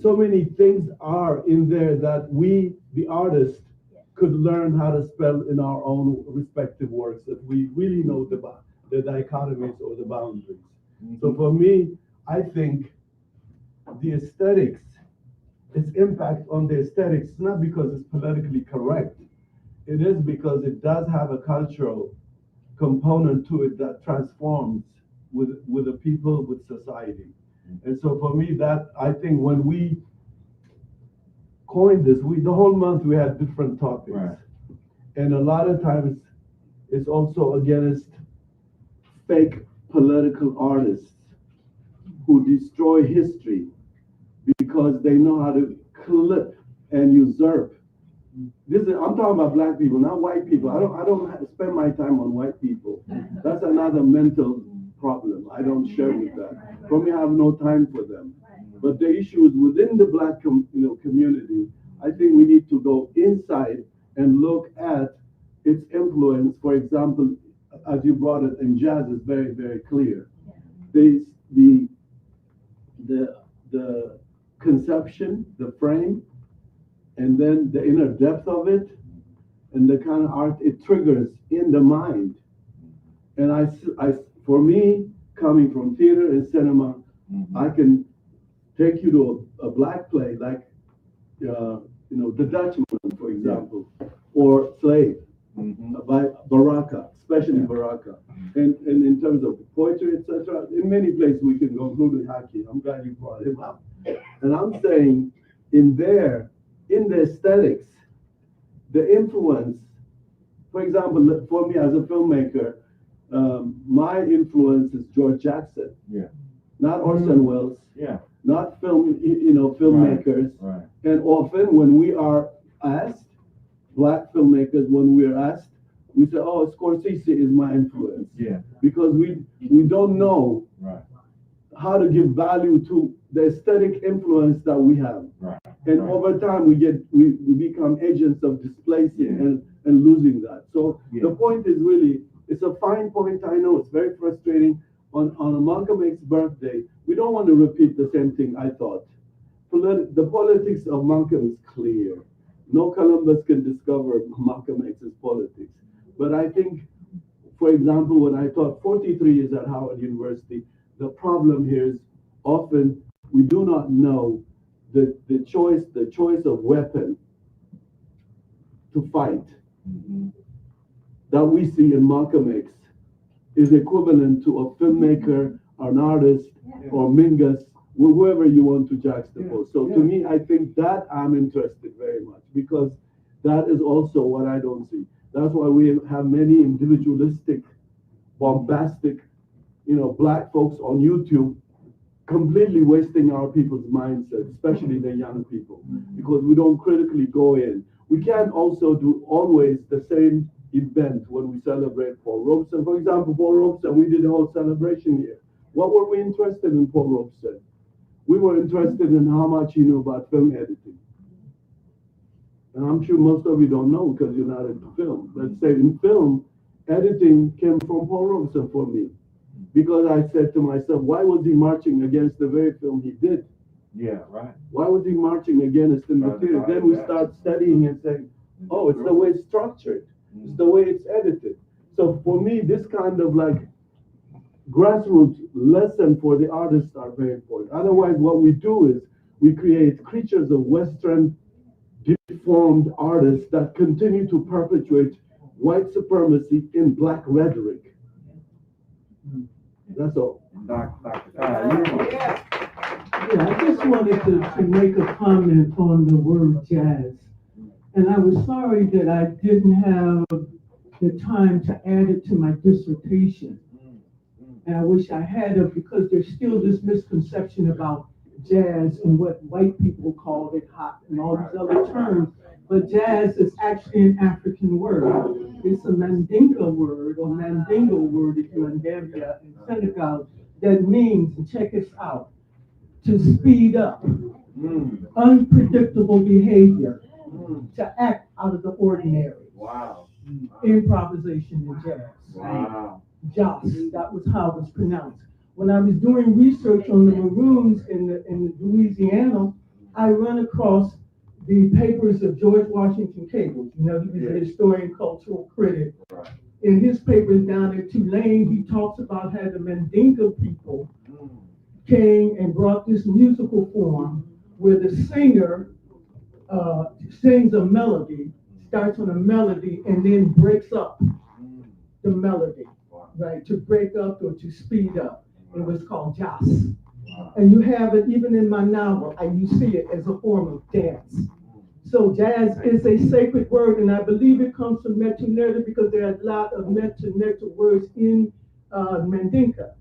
So many things are in there that we, the artists, could learn how to spell in our own respective works if we really know the dichotomies or the boundaries. So for me, I think the aesthetics, its impact on the aesthetics, not because it's politically correct. It is because it does have a cultural component to it that transforms with the people, with society. And so for me, that, I think when we coined this, the whole month we had different topics. Right. And a lot of times it's also against fake political artists who destroy history because they know how to clip and usurp. I'm talking about black people, not white people. I don't spend my time on white people. That's another mental problem. I don't share with that. For me, I have no time for them. But the issue is within the black community. I think we need to go inside and look at its influence. For example, as you brought it in jazz, is very, very clear. The conception, the frame, and then the inner depth of it, and the kind of art it triggers in the mind. And for me, coming from theater and cinema, I can take you to a black play like, The Dutchman, for example, or Slave by Baraka, especially Baraka. And in terms of poetry, etc., in many places we can go, including Haki. I'm glad you brought him up. And I'm saying in the aesthetics, the influence, for example, for me as a filmmaker, my influence is George Jackson. Yeah. Not Orson Welles. Yeah. Not filmmakers. Right. And often when we are asked, black filmmakers, when we're asked, we say, oh, Scorsese is my influence. Yeah. Because we don't know how to give value to the aesthetic influence that we have. Right. And over time we become agents of displacing and losing that. So the point is really, it's a fine point. I know it's very frustrating. On Malcolm X's birthday, we don't want to repeat the same thing I thought. The politics of Malcolm is clear. No Columbus can discover Malcolm X's politics. But I think, for example, when I taught 43 years at Howard University, the problem here is often we do not know the choice of weapon to fight that we see in Malcolm X is equivalent to a filmmaker, an artist, or Mingus, whoever you want to juxtapose. So to me, I think that I'm interested very much because that is also what I don't see. That's why we have many individualistic, bombastic, black folks on YouTube completely wasting our people's mindset, especially the young people, because we don't critically go in. We can't also do always the same event when we celebrate Paul Robeson. For example, Paul Robeson, we did a whole celebration here. What were we interested in Paul Robeson? We were interested in how much he knew about film editing. And I'm sure most of you don't know because you're not into film. Let's say in film, editing came from Paul Robeson for me. Because I said to myself, why was he marching against the very film he did? Yeah, right. Why was he marching against in the theater? Then we start studying and saying, oh, it's the way it's structured. It's the way it's edited. So for me, this kind of like grassroots lesson for the artists are very important. Otherwise, what we do is we create creatures of Western deformed artists that continue to perpetuate white supremacy in black rhetoric. That's all. Yeah, I just wanted to make a comment on the word jazz. And I was sorry that I didn't have the time to add it to my dissertation. And I wish I had it because there's still this misconception about jazz and what white people call it hot and all these other terms. But jazz is actually an African word. It's a Mandinka word or Mandingo word if you're in Gambia and Senegal that means, and check this out, to speed up, unpredictable behavior. to act out of the ordinary. Wow. Improvisation in jazz. Wow. Joss, that was how it was pronounced. When I was doing research on the Maroons in Louisiana, I run across the papers of George Washington Cable. You know, he was a historian, cultural critic. Right. In his papers down at Tulane, he talks about how the Mandinka people came and brought this musical form where the singer sings a melody, starts on a melody, and then breaks up the melody, right? To break up or to speed up. It was called jazz. And you have it even in my novel, you see it as a form of dance. So jazz is a sacred word, and I believe it comes from Metu Neter because there are a lot of Metu Neter words in Mandinka,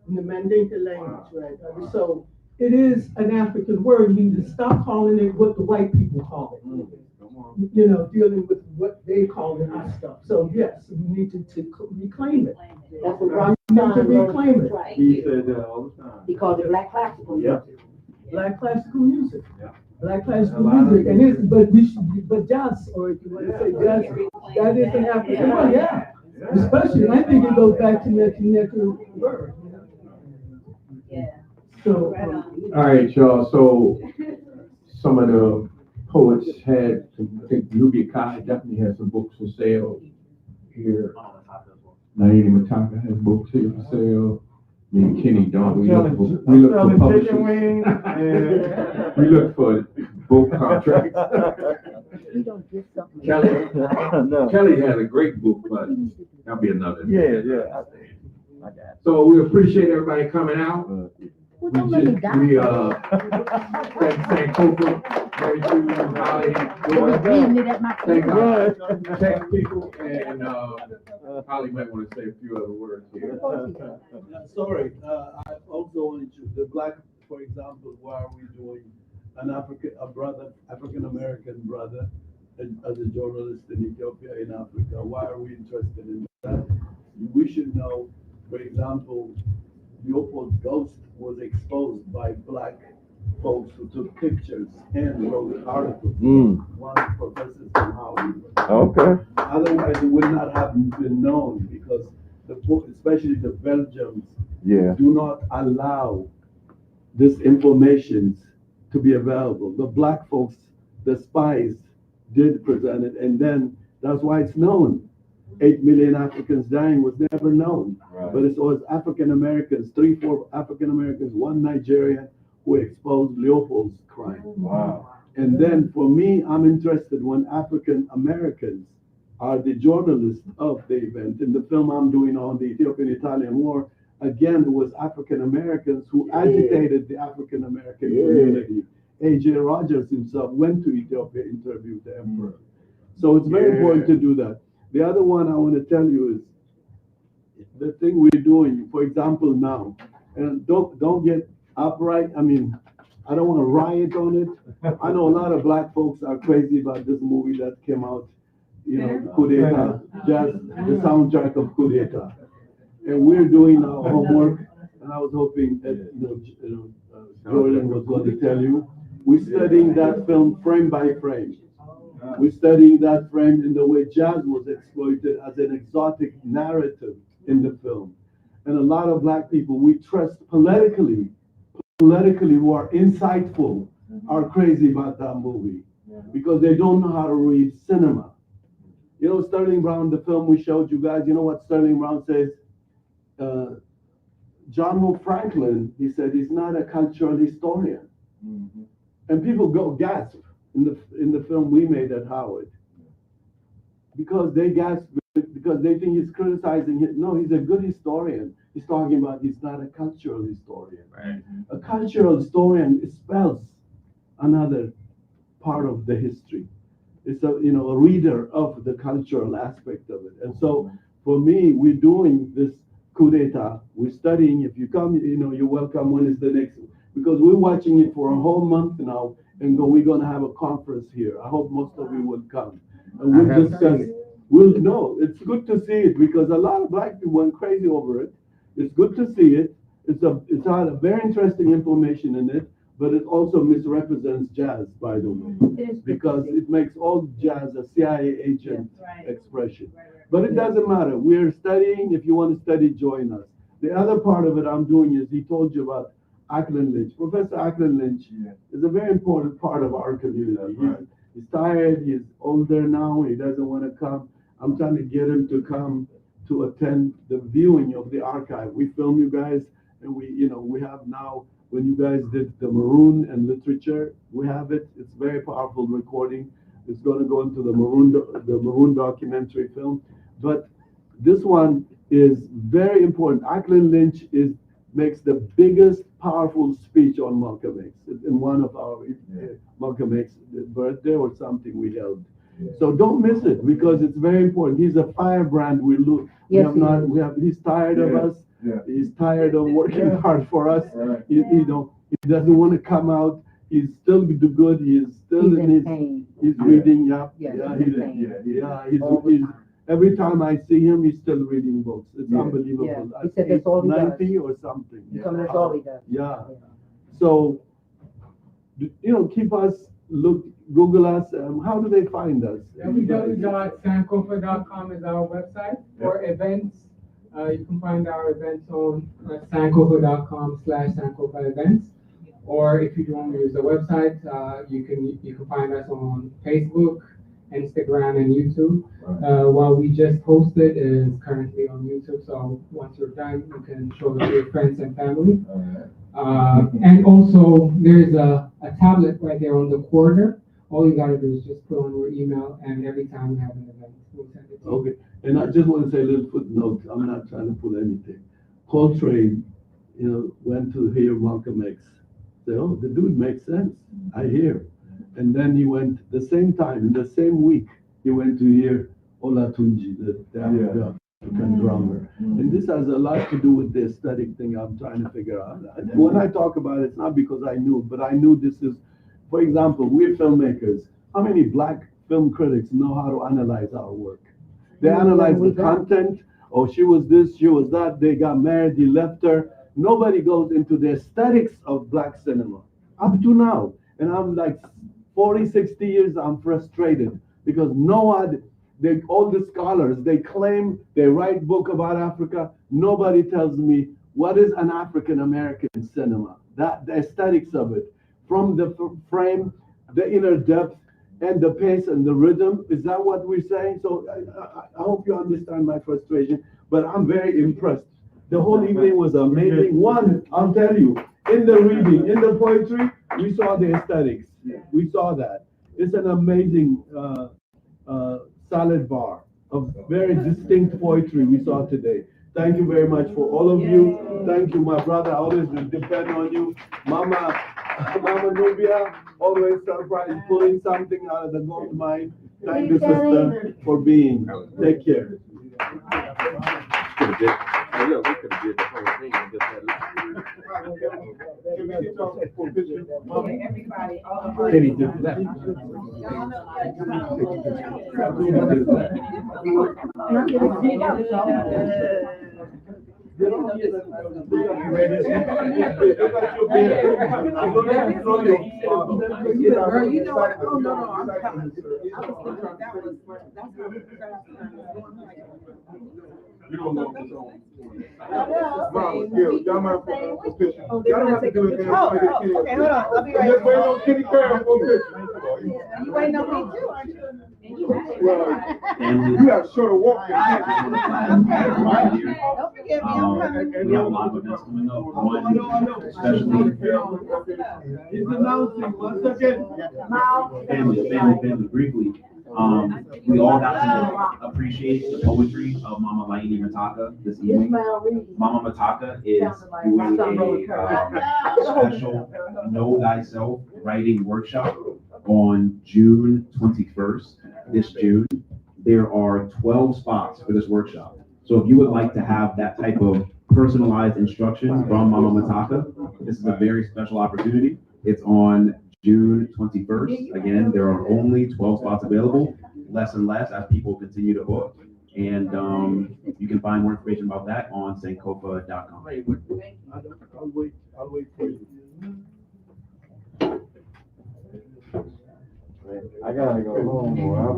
in the Mandinka language, right? So it is an African word. We need to stop calling it what the white people call it. You know, dealing with what they call it our stuff. So yes, we need to reclaim it. That's what Ron We need to reclaim it. He said that all the time. He called it black classical music. Black classical music. Yeah. Black classical music, and it's but jazz, or if you want to say jazz, that is an African word, yeah. Especially, I think it goes back to Netu word. Yeah. So, All right, y'all. So some of the poets had, I think Nubia Kai definitely has some books for sale here. Laini Mataka has books here for sale. Me and Kenny don't. We look for publishers. We look for book contracts. Kelly has a great book, but that'll be another. Yeah. So we appreciate everybody coming out. We thank Copa, Mary Sue, Holly, thank people, and Holly might want to say a few other words here. Sorry, I also wanted to, the black, for example, why are we doing African American brother, as a journalist in Ethiopia, in Africa? Why are we interested in that? We should know, for example, Leopold's ghost was exposed by black folks who took pictures and wrote articles. One professor from Howard. Okay. Otherwise, it would not have been known because the book, especially the Belgians, do not allow this information to be available. The black folks, the spies, did present it, and then that's why it's known. 8 million Africans dying was never known. Right. But it was African Americans, 3-4 African Americans, 1 Nigerian, who exposed Leopold's crime. Wow. And then for me, I'm interested when African Americans are the journalists of the event. In the film I'm doing on the Ethiopian-Italian War, again, it was African Americans who agitated the African American community. A.J. Rogers himself went to Ethiopia, interviewed the emperor. So it's very important to do that. The other one I want to tell you is the thing we're doing, for example, now, and don't get upright. I mean, I don't want to riot on it. I know a lot of black folks are crazy about this movie that came out, you know, Coup d'etat, just the soundtrack of Coup d'etat. And we're doing our homework, and I was hoping that, Jordan was going to tell you. We're studying that film frame by frame. We're studying that frame in the way jazz was exploited as an exotic narrative in the film. And a lot of black people we trust politically who are insightful, are crazy about that movie because they don't know how to read cinema. You know, Sterling Brown, the film we showed you guys, you know what Sterling Brown says? John Hope Franklin, he said he's not a cultural historian. And people go gasp in the film we made at Howard because they gasp because they think he's criticizing it. No, he's a good historian. He's talking about he's not a cultural historian. Right. A cultural historian spells another part of the history. It's a reader of the cultural aspect of it. And so for me, we're doing this coup d'etat. We're studying. If you come, you're welcome. When is the next? Because we're watching it for a whole month now, and we're going to have a conference here. I hope most of you will come. And we'll discuss. It's good to see it because a lot of black people went crazy over it. It's good to see it. It's had a very interesting information in it. but it also misrepresents jazz, by the way, because it makes all jazz a CIA agent expression. But it doesn't matter. We're studying. If you want to study, join us. The other part of it I'm doing is he told you about Ackland Lynch. Professor Ackland Lynch is a very important part of our community. He's tired. He's older now. He doesn't want to come. I'm trying to get him to come to attend the viewing of the archive. We film you guys, and we have now, when you guys did the Maroon and literature, we have it. It's very powerful recording. It's going to go into the Maroon documentary film. But this one is very important. Ackland Lynch makes the biggest powerful speech on Malcolm X in one of our Malcolm X birthday or something we held. So don't miss it, because it's very important. He's a firebrand. He's tired of us. He's tired of working hard for us. He doesn't want to come out. He's still good. He's still he's reading. Every time I see him, he's still reading books. It's unbelievable. He said that's all he 90 does. or something. That's all he does. So, keep us, Google us. How do they find us? www.sankofa.com is our website. For events, you can find our events on sankofa.com/Sankofa events. Or if you don't want to use the website, you can find us on Facebook, Instagram, and YouTube. What we just posted is currently on YouTube, so once you're done, you can show it to your friends and family. And also, there's a tablet right there on the corner. All you gotta do is just put on your email, and every time we have an event, we'll send it to you. Okay, and I just want to say a little footnote. I'm not trying to pull anything. Coltrane, went to hear Malcolm X. Say, oh, the dude makes sense. I hear. And then he went the same time, in the same week, he went to hear Olatunji, the African drummer. And this has a lot to do with the aesthetic thing I'm trying to figure out. When I talk about it, it's not because I knew, but I knew this is, for example, we're filmmakers. How many black film critics know how to analyze our work? They analyze the content. Oh, she was this, she was that. They got married, he left her. Nobody goes into the aesthetics of black cinema up to now. And I'm like 40, 60 years, I'm frustrated because all the scholars, they claim, they write book about Africa. Nobody tells me what is an African-American cinema, the aesthetics of it, from the frame, the inner depth, and the pace and the rhythm. Is that what we're saying? So I hope you understand my frustration, but I'm very impressed. The whole evening was amazing. One, I'll tell you, in the reading, in the poetry, we saw the aesthetics. We saw that. It's an amazing salad bar of very distinct poetry we saw today. Thank you very much for all of you. Thank you, my brother. I always depend on you. Mama Nubia, always surprised, pulling something out of the gold mine. Thank you, sister, for being. Take care. We could have did the whole thing and just had Everybody, all of Kenny just left. Girl, you know what? Oh, no, I'm coming. You don't know what's on. Mama, y'all might put a picture. Y'all don't have to do it. Okay, hold on. I'll be right Just wait on Kenny Carroll for a picture. You waiting on me too, aren't you? Well, you have shorter walk than Don't forget me, I'm coming. We have a lot of events coming up. One, especially He's announcing once again. family, briefly. We all got to appreciate the poetry of Mama Laini Mataka this evening. Mama Mataka is doing a special Know Thyself writing workshop on June 21st, this June. There are 12 spots for this workshop. So if you would like to have that type of personalized instruction from Mama Mataka, this is a very special opportunity. It's on June 21st. Again, there are only 12 spots available, less and less as people continue to book. And you can find more information about that on sankofa.com. I'll wait for you. I gotta go home, or I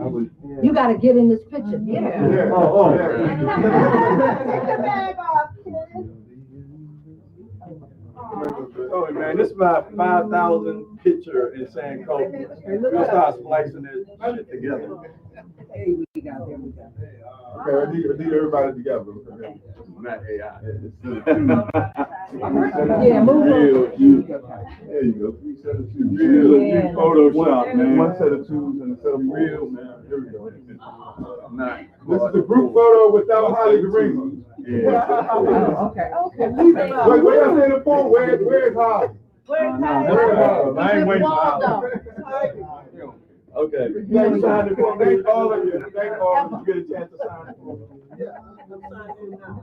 would. You gotta get in this picture, yeah. Oh, man, this is my 5,000 picture in San Cope. We'll start splicing this shit together. Okay, I need everybody together. Okay. Not AI. Yeah, move on. There you go. 3 set of 2. Real Photoshop, man. One set of 2s and a set of Real, man. Here we go. Not. This is the group photo without Holly Green. Yeah. Okay. Wait, wait, I said the phone. Where's Holly? I ain't waiting for Holly. Okay. Thank all of you. Thank all of you. Get a chance to sign it for me.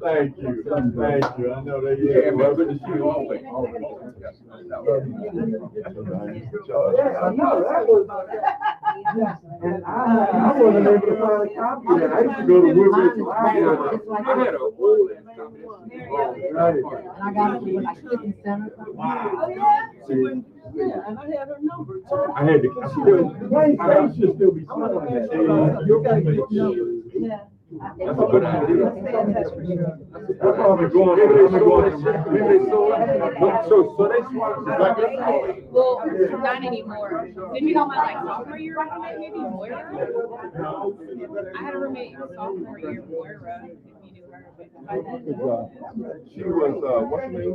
Thank you. Thank you. I know that. Yeah, well, good to see you always. Yeah, no, that was. And I wasn't able to find a copy of that. I used to go to Woodbridge Library. I had a whole ass copy. Right. And I got it from like 50 cents. Yeah, and I had her number too. I had to. I should still be smiling at that. You gotta get Yeah. That's a good idea. We're probably going. So they Well, not anymore. Didn't you know my like sophomore year roommate, maybe Moira? I had a roommate sophomore year, Moira, if you knew her. But She was, what's her name?